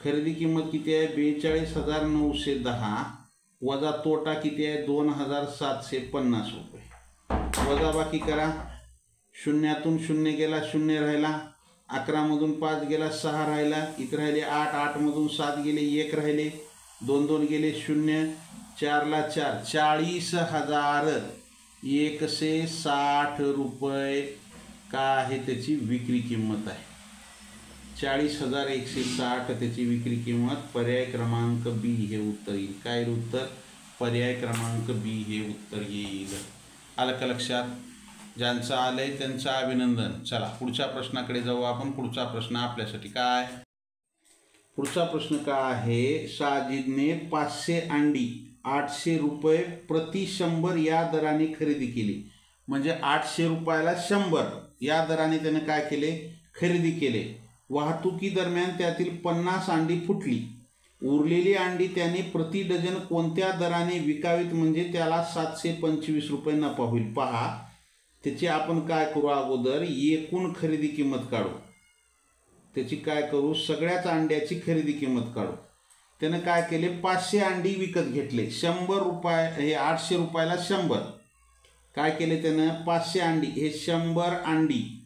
[SPEAKER 1] खरेदी किंमत किती आहे? 42,910 वजा तोटा किती आहे? 2,750 रुपये. वजा बाकी करा. शून्यातून शून्य गेला, शून्य राहिला. 11मधून 5 गेला, 6 राहिला. इथं राहिले 8, 8मधून 7 गेले, 1 राहिले. 2 2 गेले, 0. 4ला 4, 40,160 रुपये काय आहे त्याची विक्री किंमत आहे. 40,160 त्याची विक्री किंमत. पर्याय क्रमांक बी हे उत्तर येईल. काय उत्तर? पर्याय क्रमांक बी हे उत्तर येईल. आलं का लक्षात? ज्यांचं आलंय त्यांचं अभिनंदन. चला पुढच्या प्रश्नाकडे जाऊ आपण. पुढचा प्रश्न आपल्यासाठी काय? पुढचा प्रश्न काय आहे? साजिदने 500 अंडी 800 रुपये प्रति 100 या दराने खरेदी केली. म्हणजे 800 रुपयाला 100 या दराने त्याने काय केले? खरेदी केले. वाहतुकीदरम्यान त्यातील 50 अंडी फुटली. उरलेली अंडी त्याने प्रति डझन कोणत्या दराने विकावीत म्हणजे त्याला 725 रुपये नफा होईल? पहा, त्याची आपण काय करू? अगोदर एकूण खरेदी किंमत काढू. त्याची काय करू? सगळ्याच अंड्याची खरेदी किंमत काढू. त्यानं काय केले? 500 अंडी विकत घेतले. 100 रुपये, हे 800 रुपयाला 100. काय केले त्यानं? 500 अंडी, हे 100 अंडी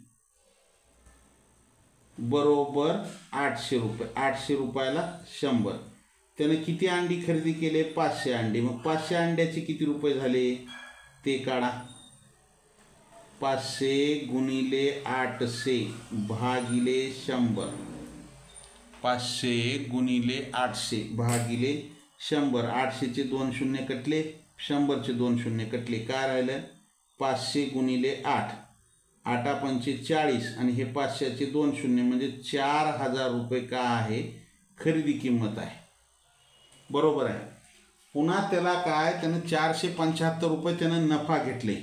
[SPEAKER 1] बरोबर 800 रुपये. 800 रुपयाला 100. त्यानं किती अंडी खरेदी केले? 500 अंडी. मग 500 अंड्याचे किती रुपये झाले ते काढा. 500 गुणिले 800 भागिले 100. 500 गुणिले 800 भागिले 100. 800चे 2 शून्य कटले, 100चे 2 शून्य कटले. काय राहिलं? 500 गुणिले 8, 8 पंचे 40 आणि हे 500चे 2 शून्य म्हणजे 4,000 रुपये काय आहे? खरेदी किंमत आहे. बरोबर आहे. पुन्हा त्याला काय? त्यानं 475 रुपये त्यानं नफा घेतले.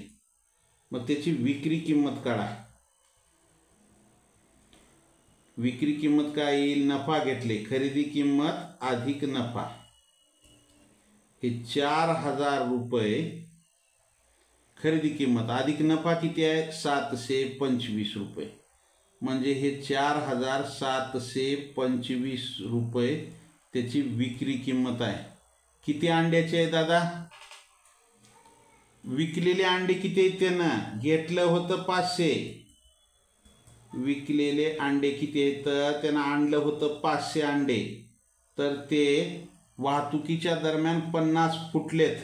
[SPEAKER 1] मग त्याची विक्री किंमत काढा. विक्री किंमत काय येईल? नफा घेतले, खरेदी किंमत अधिक नफा. हे 4,000 रुपये खरेदी किंमत अधिक नफा किती आहे? 725 रुपये. म्हणजे हे 4,725 रुपये त्याची विक्री किंमत आहे. किती अंड्याचे आहे दादा? विकलेले अंडे किती आहेत? त्यानं घेतलं होतं 500. विकलेले अंडे किती आहेत? त्यानं आणलं होतं 500 अंडे. तर ते वाहतुकीच्या दरम्यान 50 फुटलेत.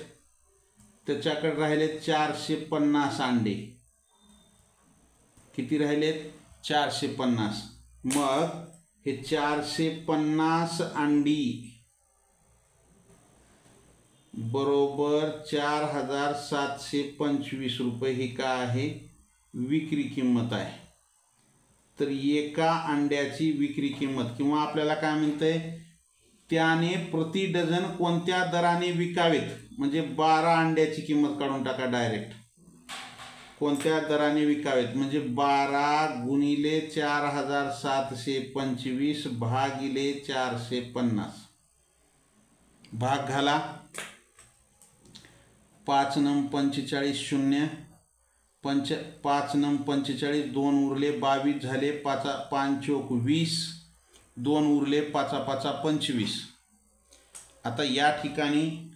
[SPEAKER 1] त्याच्याकडे राहिलेत 450 अंडे. किती राहिलेत? 450. मग हे 450 अंडी बरोबर 4,725 रुपये ही काय आहे? विक्री किंमत आहे. तर एका अंड्याची विक्री किंमत, किंवा आपल्याला काय म्हणतंय? त्याने प्रति डझन कोणत्या दराने विकावेत म्हणजे 12 अंड्याची किंमत काढून टाका डायरेक्ट. कोणत्या दराने विकावेत म्हणजे 12 गुणिले 4,725 भागिले 450. भाग घाला. 5 नम 45 0. 5 नम 45, 2 उरले 22 झाले. 5 5 चोक 20, 2 उरले 5 5 25. आता या ठिकाणी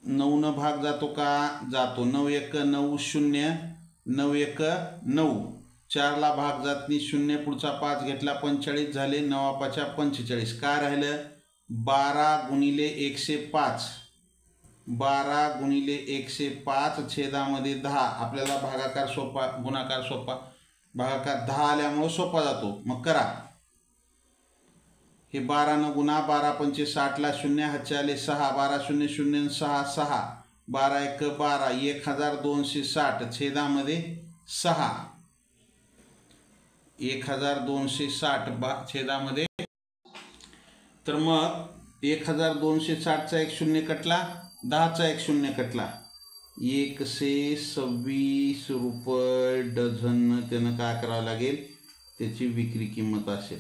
[SPEAKER 1] 9 न भाग जातो का? जातो. 9 1 9 0, 9 1 9. 4ला भाग जात नाही, 0 पुढचा 5 घेतला 45 झाले. 9 5 45. काय राहिलं? 12 गुणिले 105. 12 गुणिले 105 छेदामध्ये 10. आपल्याला भागाकार सोपा, गुणाकार सोपा. भागाकार 10 आल्यामुळे सोपा जातो. मग करा. हे 12 न गुणा. 12 पंचे 60ला 0, हातचे आले 6. 12 0 0 6 6. 12 1 12. 1260 छेदामध्ये 6. 1260 छेदामध्ये, तर मग 1260चा एक शून्य कटला, 10चा एक शून्य कटला, 126 रुपये डझन त्यानं काय करावं लागेल, त्याची विक्री किंमत असेल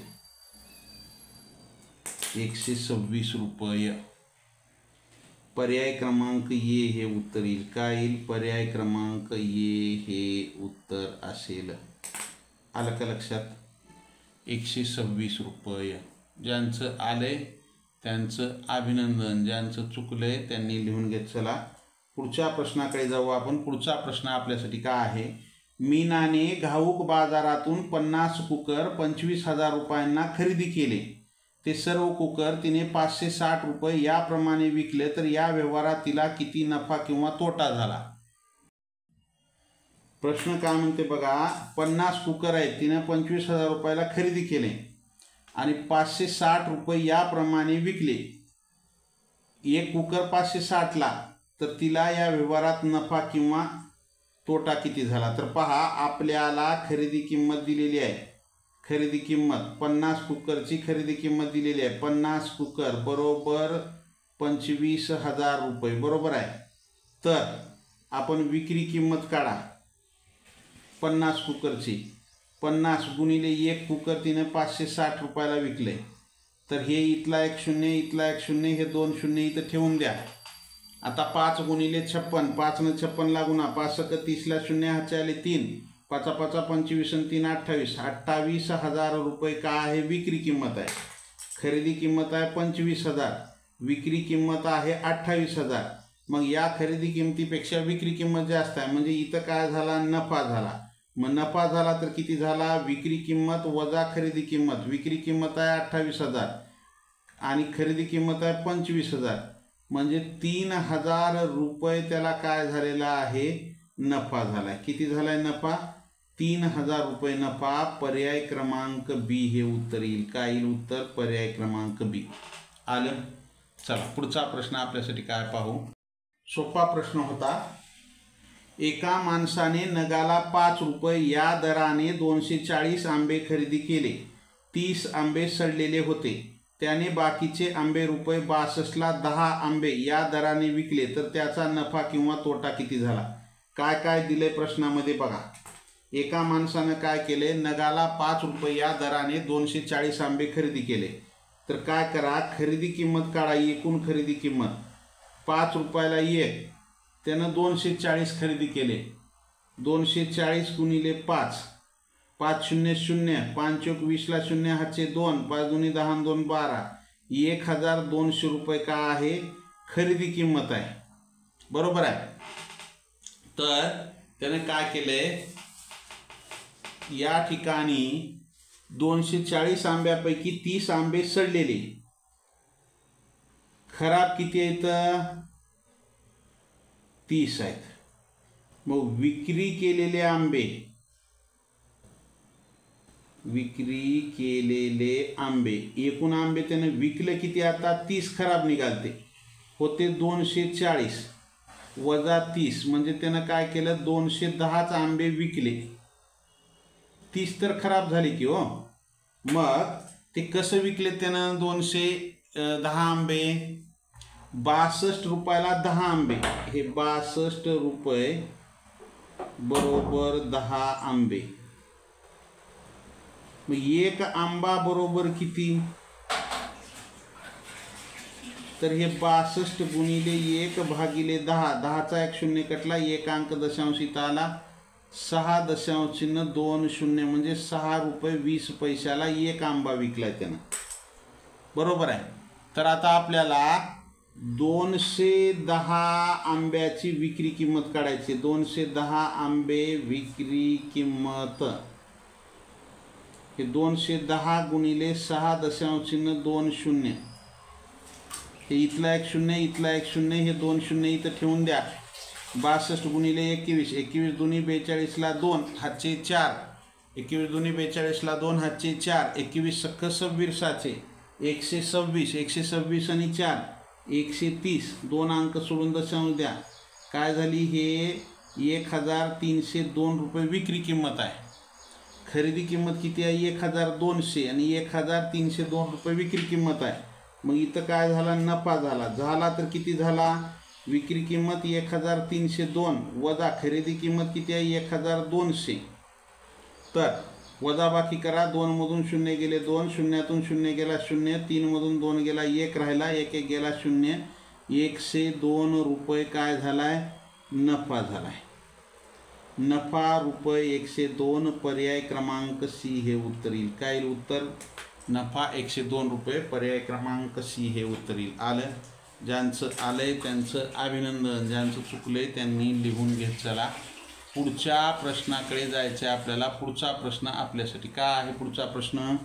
[SPEAKER 1] 126 रुपये. पर्याय क्रमांक ए हे उत्तर येईल. काय येईल? पर्याय क्रमांक ए हे उत्तर असेल. आलं का लक्षात? 126 रुपये. ज्यांचं आलंय त्यांचं अभिनंदन, ज्यांचं चुकलंय त्यांनी लिहून घेत. चला पुढच्या प्रश्नाकडे जाऊ आपण. पुढचा प्रश्न आपल्यासाठी काय आहे? मीनाने घाऊक बाजारातून 50 कुकर 25,000 रुपयांना खरेदी केले. ते सर्व कुकर तिने 560 रुपये याप्रमाणे विकले, तर या व्यवहारात तिला किती नफा किंवा तोटा झाला? प्रश्न काय म्हणते बघा. 50 कुकर आहेत, तिने 25,000 रुपयाला खरेदी केले आणि 560 रुपये याप्रमाणे विकले. एक कुकर 560ला, तर तिला या व्यवहारात नफा किंवा तोटा किती झाला? तर पहा, आपल्याला खरेदी किंमत दिलेली आहे. खरेदी किंमत 50 कुकरची खरेदी किंमत दिलेली आहे. 50 कुकर बरोबर 25,000 रुपये, बरोबर आहे. तर आपण विक्री किंमत काढा 50 कुकरची. 50 गुणिले एक कुकर तिने 560 रुपयाला विकले, तर हे इथला एक शून्य, इथला एक शून्य, हे दोन शून्य इथं ठेवून द्या. आता 5 गुणिले 56, 5 न 56 ला गुणा, 5 क 30ला शून्य, हातचे आले 3, 5 5 25 आणि 3 28. 28,000 रुपये काय आहे? विक्री किंमत आहे. खरेदी किंमत आहे 25,000, विक्री किंमत आहे 28,000. मग या खरेदी किंमतीपेक्षा विक्री किंमत जास्त आहे, म्हणजे इथं काय झाला? नफा झाला. मग नफा झाला तर किती झाला? विक्री किंमत वजा खरेदी किंमत. विक्री किंमत आहे 28,000 आणि खरेदी किंमत आहे 25,000, म्हणजे 3,000 रुपये त्याला काय झालेला आहे? नफा झाला आहे. किती झाला आहे नफा? 3,000 रुपये नफा. पर्याय क्रमांक बी हे उत्तर येईल. काय येईल उत्तर? पर्याय क्रमांक बी. आलं. चला पुढचा प्रश्न आपल्यासाठी काय पाहू. सोपा प्रश्न होता. एका माणसाने नगाला 5 रुपये या दराने 240 आंबे खरेदी केले. 30 आंबे सडलेले होते. त्याने बाकीचे आंबे रुपये 62ला 10 आंबे या दराने विकले, तर त्याचा नफा किंवा तोटा किती झाला? काय काय दिले प्रश्नामध्ये बघा. एका माणसानं काय केले? नगाला 5 रुपये या दराने 240 आंबे खरेदी केले. तर काय करा, खरेदी किंमत काढा. एकूण खरेदी किंमत 5 रुपयाला एक, त्यानं 240 खरेदी केले. 240 गुणिले 5, 5 शून्य शून्य, 5 चौक 20ला शून्य, हातचे 2, 5 दुनी 10 आणि 2 12. 1,200 रुपये काय आहे? खरेदी किंमत आहे, बरोबर आहे. तर त्याने काय केले? या ठिकाणी 240 आंब्यापैकी 30 आंबे सडलेले, खराब किती आहेत? 30 आहेत. मग विक्री केलेले आंबे, एकूण आंबे त्याने विकले किती? आता 30 खराब निघालते होते. 240 वजा 30 म्हणजे त्यानं काय केलं? 210च आंबे विकले. 30 तर खराब झाली की हो. मग ते कसं विकले त्यानं? 210 आंबे 62 रुपयाला 10 आंबे. हे 62 रुपये बरोबर 10 आंबे. मग एक आंबा बरोबर किती? तर हे 62 गुणिले 1 भागिले 10, 10चा एक शून्य कटला, एक अंक दशांश इथं आला, 6.20 म्हणजे 6 रुपये 20 पैशाला एक आंबा विकलाय त्यानं, बरोबर आहे. तर आता आपल्याला 210 आंब्याची विक्री किंमत काढायची. 210 आंबे विक्री किंमत, हे 210 गुणिले 6.20, हे इथला एक शून्य, इथला एक शून्य, हे दोन शून्य इथं ठेवून द्या. 62 गुणिले 21, 21 दुनी 42ला 2, हातचे 4, 21 दुनी 42ला 2, हातचे 4, 21 सक्क 26, 126, 126 आणि 4, 130, 2 अंक सोडून दशांश द्या. काय झाली? हे 1,302 रुपये विक्री किंमत आहे. खरेदी किंमत किती आहे 1200 आणि 1302 रुपये विक्री किंमत आहे. मग इथं काय झाला, नफा झाला तर किती झाला, विक्री किंमत 1302 वजा खरेदी किंमत किती आहे 1200. तर वजाबाकी करा, 2 मधून 0 गेले 2, शून्यातून 0 गेला 0, 3 मधून 2 गेला 1 राहिला, 1 1 गेला 0, 102 रुपये काय झालाय, नफा झालाय. नफा रुपये 102. पर्याय क्रमांक सी हे उत्तर येईल. काय येईल उत्तर, नफा 102 रुपये. पर्याय क्रमांक सी हे उत्तर येईल. आलं, ज्यांचं आलंय त्यांचं अभिनंदन, ज्यांचं चुकलंय त्यांनी लिहून घेत चला. पुढच्या प्रश्नाकडे जायचं आहे आपल्याला. पुढचा प्रश्न आपल्यासाठी काय आहे, पुढचा प्रश्न,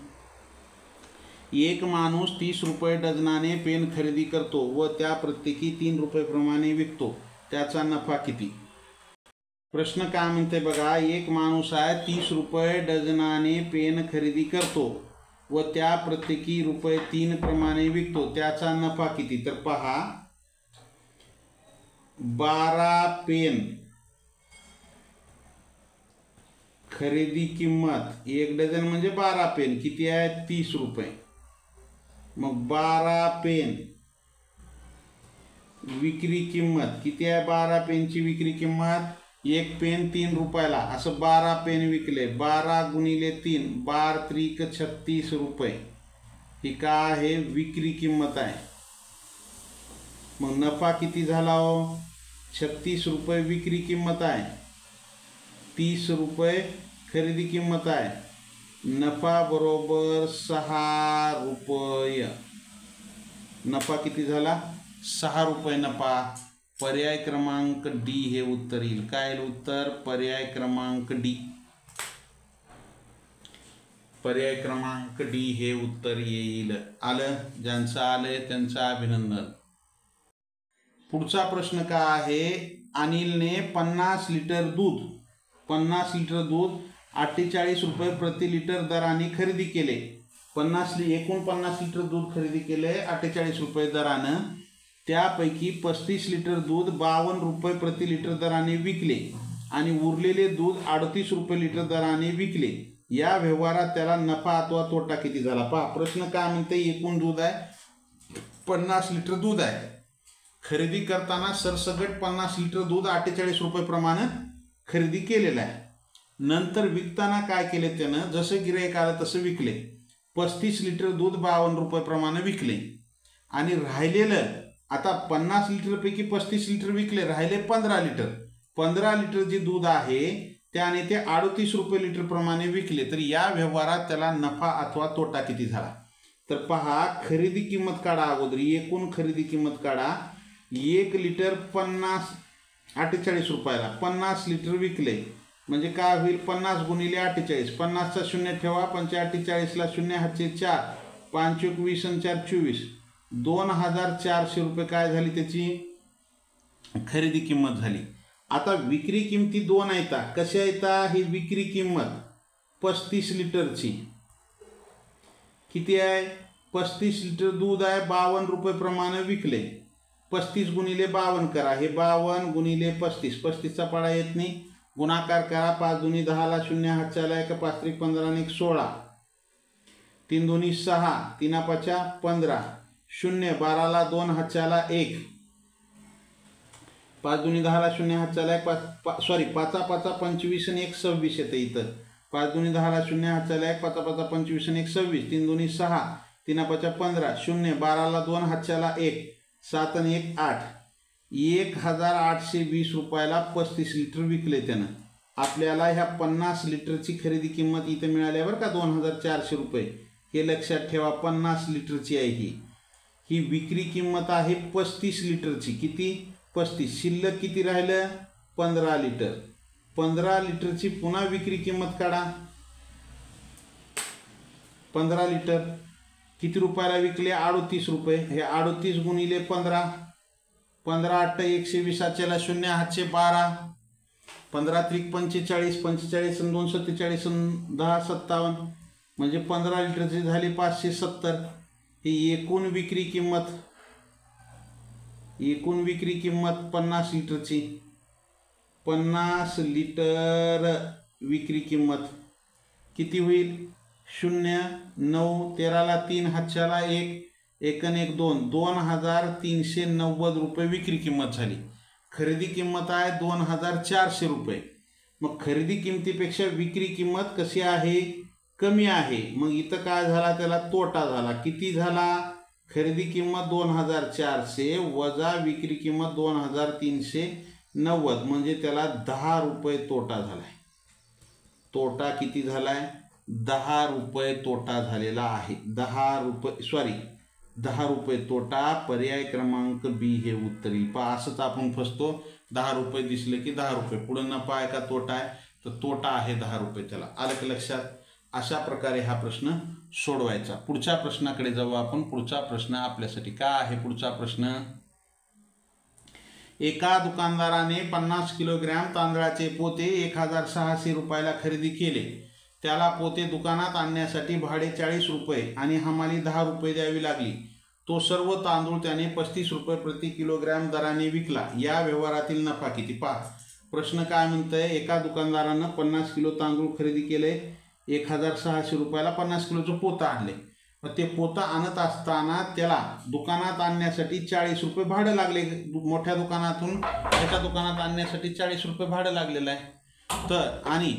[SPEAKER 1] एक माणूस 30 रुपये डझनाने पेन खरेदी करतो व त्या प्रत्येकी 3 रुपये प्रमाणे विकतो, त्याचा नफा किती. प्रश्न काय म्हणते बघा, एक माणूस आहे 30 रुपये डझनाने पेन खरेदी करतो व त्या प्रत्येकी रुपये 3 प्रमाणे विकतो, त्याचा नफा किती. तर पहा, 12 पेन खरेदी किंमत, 1 डझन म्हणजे 12 पेन किती आहे 30 रुपये. मग 12 पेन विक्री किंमत किती आहे, 12 पेनची विक्री किंमत, 1 पेन 3 रुपयाला, असं 12 पेन विकले, 12 गुणिले 3, 12 त्रिक 36 रुपये, ही काय आहे विक्री किंमत आहे. मग नफा किती झाला हो, 36 रुपये विक्री किंमत आहे, 30 रुपये खरेदी किंमत आहे, नफा बरोबर 6 रुपये. नफा किती झाला, 6 रुपये नफा. पर्याय क्रमांक डी हे उत्तर येईल. काय उत्तर, पर्याय क्रमांक डी. पर्याय क्रमांक डी हे उत्तर येईल. आलं, ज्यांचं आलंय त्यांचं अभिनंदन. पुढचा प्रश्न काय आहे, अनिलने 50 लिटर दूध 48 रुपये प्रति लिटर दराने खरेदी केले. एकूण 50 लिटर दूध खरेदी केले 48 रुपये दरानं. त्यापैकी 35 लिटर दूध 52 रुपये प्रति लिटर दराने विकले आणि उरलेले दूध 38 रुपये लिटर दराने विकले. या व्यवहारात त्याला नफा अथवा तोटा किती झाला. पहा, प्रश्न काय म्हणते, एकूण दूध आहे 50 लिटर दूध आहे, खरेदी करताना सरसगट 50 लिटर दूध 48 रुपये प्रमाणे खरेदी केलेलं आहे. नंतर विकताना काय केले त्यानं, जसं गिऱ्हाईक आलं तसं विकले. 35 लिटर दूध 52 रुपये प्रमाणे विकले आणि राहिलेलं, आता 50 लिटरपैकी 35 लिटर विकले, राहिले 15 लिटर. 15 लिटर जे दूध आहे त्याने ते 38 रुपये लिटर प्रमाणे विकले. तर या व्यवहारात त्याला नफा अथवा तोटा किती झाला. तर पहा, खरेदी किंमत काढा अगोदर, एकूण खरेदी किंमत काढा. 1 लिटर 48 रुपयाला 50 लिटर विकले म्हणजे काय होईल, 50 गुणिले 48, 50चा 0 ठेवा, 45ला 0 हातचे 4, 5 × 20 आणि 4 = 24, 2400 रुपये काय झाली त्याची खरेदी किंमत झाली. आता विक्री किंमती 2 आहेत. कशा आहेत, ही विक्री किंमत 35 लिटरची किती आहे, 35 लिटर दूध आहे, 52 रुपये प्रमाणे विकले. 35 गुणिले 52 करा, हे 52 गुणिले 35, 35चा पाडा येत नाही, गुणाकार करा, 5 दुनी 10ला 0 हातच्याला 1, 5 त्रिक 15 आणि 1 16, 3 दुनी 6, 3 5 15, 0 12ला 2 हातच्याला 1, 5 दुनी 10ला 0 हातच्याला 1, 5 5 25 आणि 1 26 येते इथं. 5 दुनी 10ला 0 हातच्याला 1, 5 5 25 आणि 1 26, 3 दुनी 6, 3 5 15, 0 12ला 2 हातच्याला 1, 7 आणि 1 8, 1820 रुपयाला 35 लिटर विकले त्यानं. आपल्याला ह्या 50 लिटरची खरेदी किंमत इथं मिळाली बरं का, 2400 रुपये. हे लक्षात ठेवा, 50 लिटरची आहे ही विक्री किंमत आहे 35 लिटरची. किती, 35. शिल्लक किती राहिलं, 15 लिटर. 15 लिटरची पुन्हा विक्री किंमत काढा. 15 लिटर किती रुपयाला विकले, 38 रुपये. हे 38 गुणिले 15, 15 8 120, 0 हातचे 12, 15 त्रिक 45, 45 आणि 2 47 आणि 10 57, म्हणजे 15 लिटरची झाली 570. ही एकूण विक्री किंमत 50 लिटरची, 50 लिटर विक्री किंमत किती होईल 0 9 13ला 3 हातच्याला 1 1 आणि 1 2 2390 रुपये विक्री किंमत झाली. खरेदी किंमत आहे 2400 रुपये. मग खरेदी किमतीपेक्षा विक्री किंमत कशी आहे कमी आहे. मग इथं काय झाला त्याला तोटा झाला. किती झाला खरेदी किंमत 2400 वजा विक्री किंमत 2390 म्हणजे त्याला 10 रुपये तोटा झालाय. तोटा किती झालाय 10 रुपये तोटा झालेला आहे. 10 रुपये तोटा. पर्याय क्रमांक बी हे उत्तर येईल. पहा असंच आपण फसतो. 10 रुपये दिसले की 10 रुपये पुढे नफा आहे का तोटा आहे तर तोटा आहे 10 रुपये. त्याला आलं का लक्षात. अशा प्रकारे हा प्रश्न सोडवायचा. पुढच्या प्रश्नाकडे जाऊ आपण. पुढचा प्रश्न आपल्यासाठी काय आहे. पुढचा प्रश्न एका दुकानदाराने 50 किलोग्रॅम तांदळाचे पोते 1600 रुपयाला खरेदी केले. त्याला पोते दुकानात आणण्यासाठी भाडे 40 रुपये आणि हमाली 10 रुपये द्यावी लागली. तो सर्व तांदूळ त्याने 35 रुपये प्रति किलोग्रॅम दराने विकला. या व्यवहारातील नफा किती. पहा प्रश्न काय म्हणतंय. एका दुकानदारानं 50 किलो तांदूळ खरेदी केले. 1600 रुपयाला 50 किलोचं पोतं आणले. मग ते पोतं आणत असताना त्याला दुकानात आणण्यासाठी 40 रुपये भाडं लागले. मोठ्या दुकानातून एका दुकानात आणण्यासाठी 40 रुपये भाडं लागलेलं आहे. तर आणि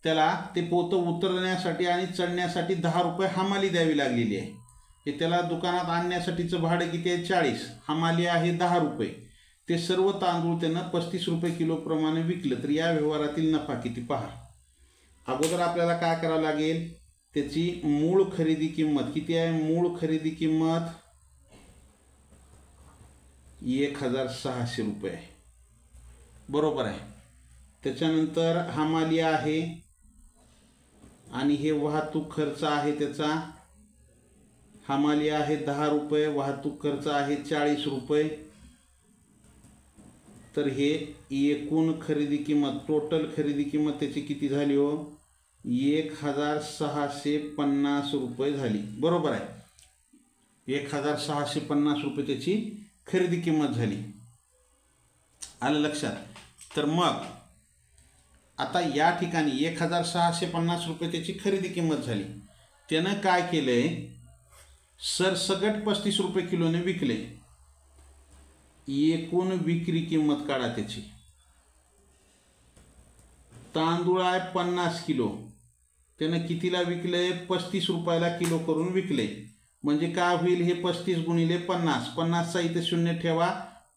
[SPEAKER 1] त्याला ते पोतं उतरण्यासाठी आणि चढण्यासाठी 10 रुपये हमाली द्यावी लागलेली आहे. हे त्याला दुकानात आणण्यासाठीचं भाडं किती आहे 40. हमाली आहे 10 रुपये. ते सर्व तांदूळ त्यानं 35 रुपये किलोप्रमाणे विकलं. तर या व्यवहारातील नफा किती. पहा अगोदर आपल्याला काय करावं लागेल. त्याची मूळ खरेदी किंमत किती आहे. मूळ खरेदी किंमत 1600 रुपये आहे. बरोबर आहे. त्याच्यानंतर हमाली आहे आणि हे वाहतूक खर्च आहे. त्याचा हमाली आहे 10 रुपये. वाहतूक खर्च आहे 40 रुपये. तर हे एकूण खरेदी किंमत टोटल खरेदी किंमत त्याची किती झाली हो 1650 रुपये झाली. बरोबर आहे. 1650 रुपये त्याची खरेदी किंमत झाली. आलं लक्षात. तर मग आता या ठिकाणी 1650 रुपये त्याची खरेदी किंमत झाली. त्यानं काय केलंय सरसगट 35 रुपये किलोने विकले. एकूण विक्री किंमत काढा त्याची. तांदूळ आहे 50 किलो. त्यानं कितीला विकले 35 रुपयाला किलो करून विकले. म्हणजे काय होईल हे 35 गुणिले 50. 50चा इथे शून्य ठेवा.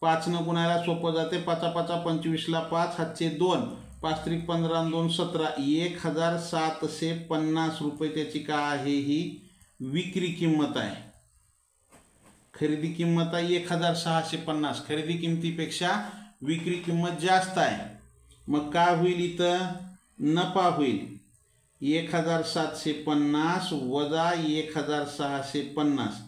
[SPEAKER 1] 5 गुणायला सोपं जाते. 5 5 25ला 5 हातचे 2 5 त्रिक 15 2 17 1750 रुपये त्याची काय आहे ही विक्री किंमत आहे. खरेदी किंमत आहे 1650. खरेदी किमतीपेक्षा विक्री किंमत जास्त आहे. मग काय होईल इथं नफा होईल 1750 वजा 1650.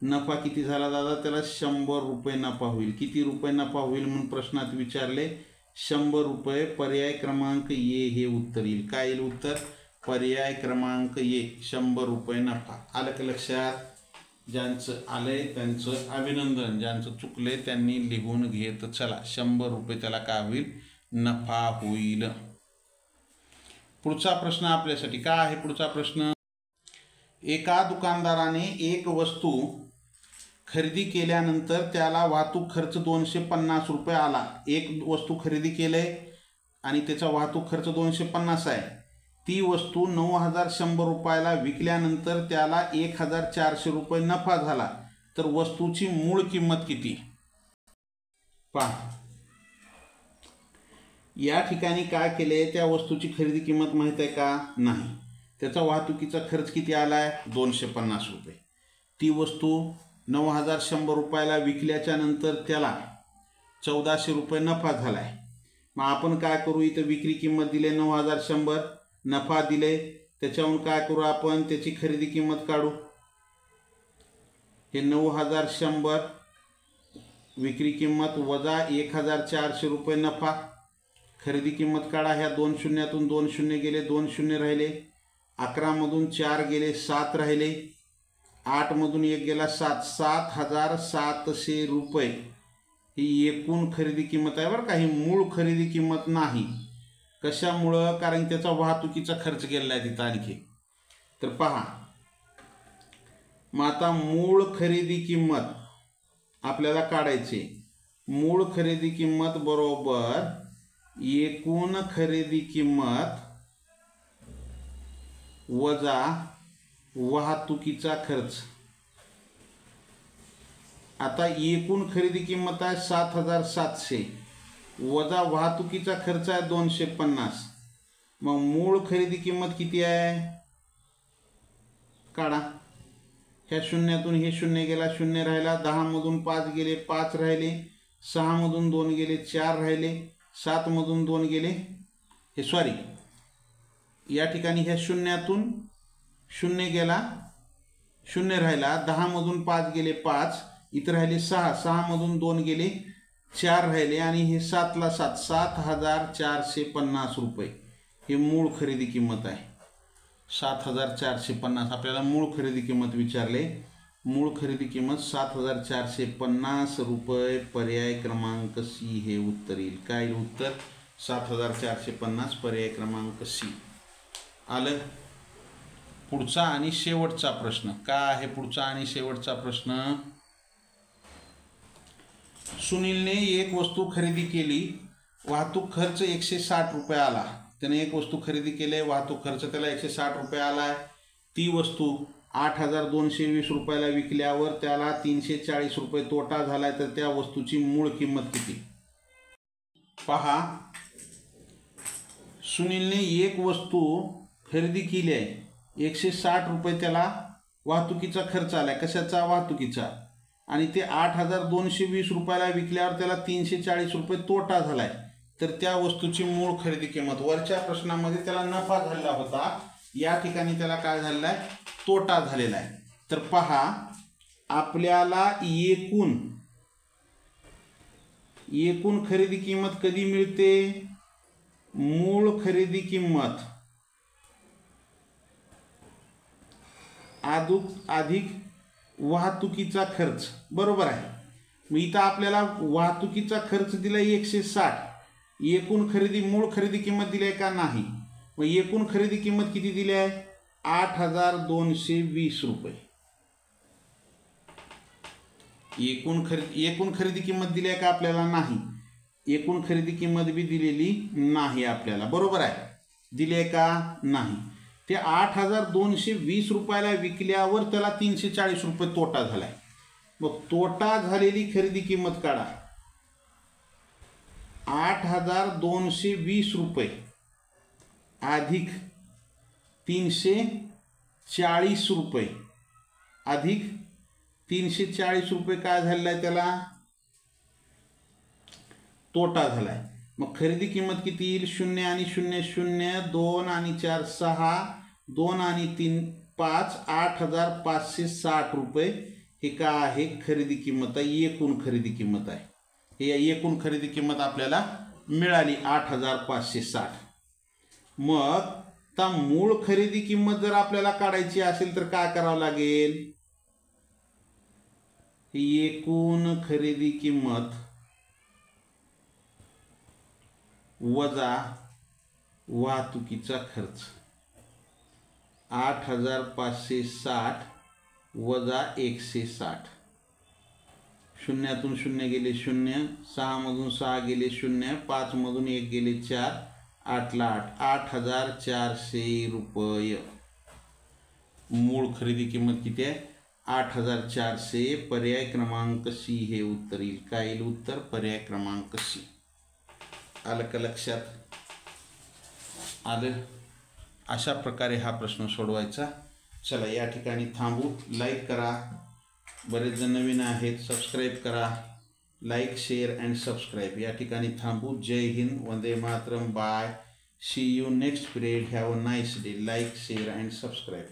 [SPEAKER 1] नफा किती झाला दादा त्याला 100 रुपये नफा होईल. किती रुपये नफा होईल म्हणून प्रश्नात विचारले 100 रुपये. पर्याय क्रमांक ए हे उत्तर येईल. काय येईल उत्तर पर्याय क्रमांक ए 100 रुपये नफा. आलं का लक्षात. ज्यांचं आलंय त्यांचं अभिनंदन. ज्यांचं चुकले त्यांनी लिहून घेत चला. 100 रुपये त्याला काय होईल नफा होईल. पुढचा प्रश्न आपल्यासाठी काय आहे. पुढचा प्रश्न एका दुकानदाराने एक वस्तू खरेदी केल्यानंतर त्याला वाहतूक खर्च 250 रुपये आला. एक वस्तू खरेदी केले आणि त्याचा वाहतूक खर्च 250 आहे. ती वस्तू 9100 रुपयाला विकल्यानंतर त्याला 1400 रुपये नफा झाला. तर वस्तूची मूळ किंमत किती. पहा या ठिकाणी काय केले त्या वस्तूची खरेदी किंमत माहित आहे का नाही. त्याचा वाहतुकीचा खर्च किती आलाय 250 रुपये. ती वस्तू 9100 रुपयाला विकल्याच्या नंतर त्याला 1400 रुपये नफा झालाय. मग आपण काय करू इथं विक्री किंमत दिले 9100 नफा दिले. त्याच्यावरून काय करू आपण त्याची खरेदी किंमत काढू. हे 9100 विक्री किंमत वजा 1400 रुपये नफा. खरेदी किंमत काढा. ह्या 2 शून्यातून 2 शून्य गेले 2 शून्य राहिले. 11 मधून 4 गेले 7 राहिले. 8 मधून 1 गेला 7. 7700 रुपये ही एकूण खरेदी किंमत आहे बरं का. ही मूळ खरेदी किंमत नाही. कशामुळं कारण त्याचा वाहतुकीचा खर्च गेलेला आहे तिथं आणखी. तर पहा, मग आता मूळ खरेदी किंमत आपल्याला काढायची. मूळ खरेदी किंमत बरोबर एकूण खरेदी किंमत वजा वाहतुकीचा खर्च. आता एकूण खरेदी किंमत आहे 7,700 वजा वाहतुकीचा खर्च आहे 250. मग मूळ खरेदी किंमत किती आहे काढा. ह्या शून्यातून हे शून्य गेला, शून्य राहिला, 10 मधून 5 गेले, 5 राहिले, 6 मधून 2 गेले, 4 राहिले, 7 मधून 2 गेले, हे सॉरी या ठिकाणी ह्या शून्यातून शून्य गेला, शून्य राहिला, 10 मधून 5 गेले 5, इथं राहिले 6, 6 मधून 2 गेले 4 राहिले, आणि हे 7ला 7 7,450 रुपये हे मूळ खरेदी किंमत आहे. 7,450 आपल्याला मूळ खरेदी किंमत विचारले. मूळ खरेदी किंमत 7,450 रुपये. पर्याय क्रमांक सी हे उत्तर येईल. काय येईल उत्तर? 7,450 पर्याय क्रमांक सी. आलं. पुढचा आणि शेवटचा प्रश्न काय आहे? पुढचा आणि शेवटचा प्रश्न, सुनीलने एक वस्तू खरेदी केली, वाहतूक खर्च 160 रुपये आला. त्याने एक वस्तू खरेदी केली, वाहतूक खर्च त्याला 160 रुपये आला आहे. ती वस्तू 8,220 रुपयाला विकल्यावर त्याला 340 रुपये तोटा झालाय, तर त्या वस्तूची मूळ किंमत किती? पहा, सुनीलने एक वस्तू खरेदी केली आहे, 160 रुपये त्याला वाहतुकीचा खर्च आलाय. कशाचा? वाहतुकीचा. आणि ते 8,220 रुपयाला विकल्यावर त्याला 340 रुपये तोटा झालाय, तर त्या वस्तूची मूळ खरेदी किंमत. वरच्या प्रश्नामध्ये त्याला नफा झालेला होता, या ठिकाणी त्याला काय झालेला आहे? तोटा झालेला आहे. तर पहा, आपल्याला एकूण खरेदी किंमत कधी मिळते? मूळ खरेदी किंमत अधिक वाहतुकीचा खर्च. बरोबर आहे. मग इथं आपल्याला वाहतुकीचा खर्च दिला 160, एकूण खरेदी मूळ खरेदी किंमत दिली आहे का? नाही. मग एकूण खरेदी किंमत किती दिली आहे? 8,220 रुपये. एकूण खरेदी किंमत दिली आहे का आपल्याला? नाही. एकूण खरेदी किंमत बी दिलेली नाही आपल्याला. बरोबर आहे. दिली आहे का? नाही. ते 8,220 रुपयाला विकल्यावर त्याला 340 रुपये तोटा झालाय. मग तोटा झालेली खरेदी किंमत काढा. 8,220 रुपये अधिक 340 रुपये अधिक 340 रुपये काय झालेला आहे? त्याला तोटा झालाय. मग खरेदी किंमत किती येईल? 0 आणि 0 0, 2 आणि 4 6, 2 आणि 3 5, 8,560 रुपये हे काय आहे? खरेदी किंमत आहे. एकूण खरेदी किंमत आहे. हे एकूण खरेदी किंमत आपल्याला मिळाली 8,560. मग आता मूळ खरेदी किंमत जर आपल्याला काढायची असेल तर काय करावं लागेल? एकूण खरेदी किंमत वजा वाहतुकीचा खर्च. 8,560 वजा 160. शून्यातून शून्य गेले 0, 6 मधून 6 गेले 0, 5 मधून 1 गेले 4, 8ला 8, 8,400 रुपये. मूळ खरेदी किंमत किती आहे? 8,400. पर्याय क्रमांक सी हे उत्तर येईल. काय येईल उत्तर? पर्याय क्रमांक सी. आलं का लक्षात? आलं. अशा प्रकारे हा प्रश्न सोडवायचा. चला या ठिकाणी थांबू. लाईक करा. बरेच जण नवीन आहेत, सबस्क्राईब करा. Like, share and subscribe. या ठिकाणी थांबू. जय हिंद. वंदे मातरम. Bye. See you next period. Have a nice day. Like, share and subscribe.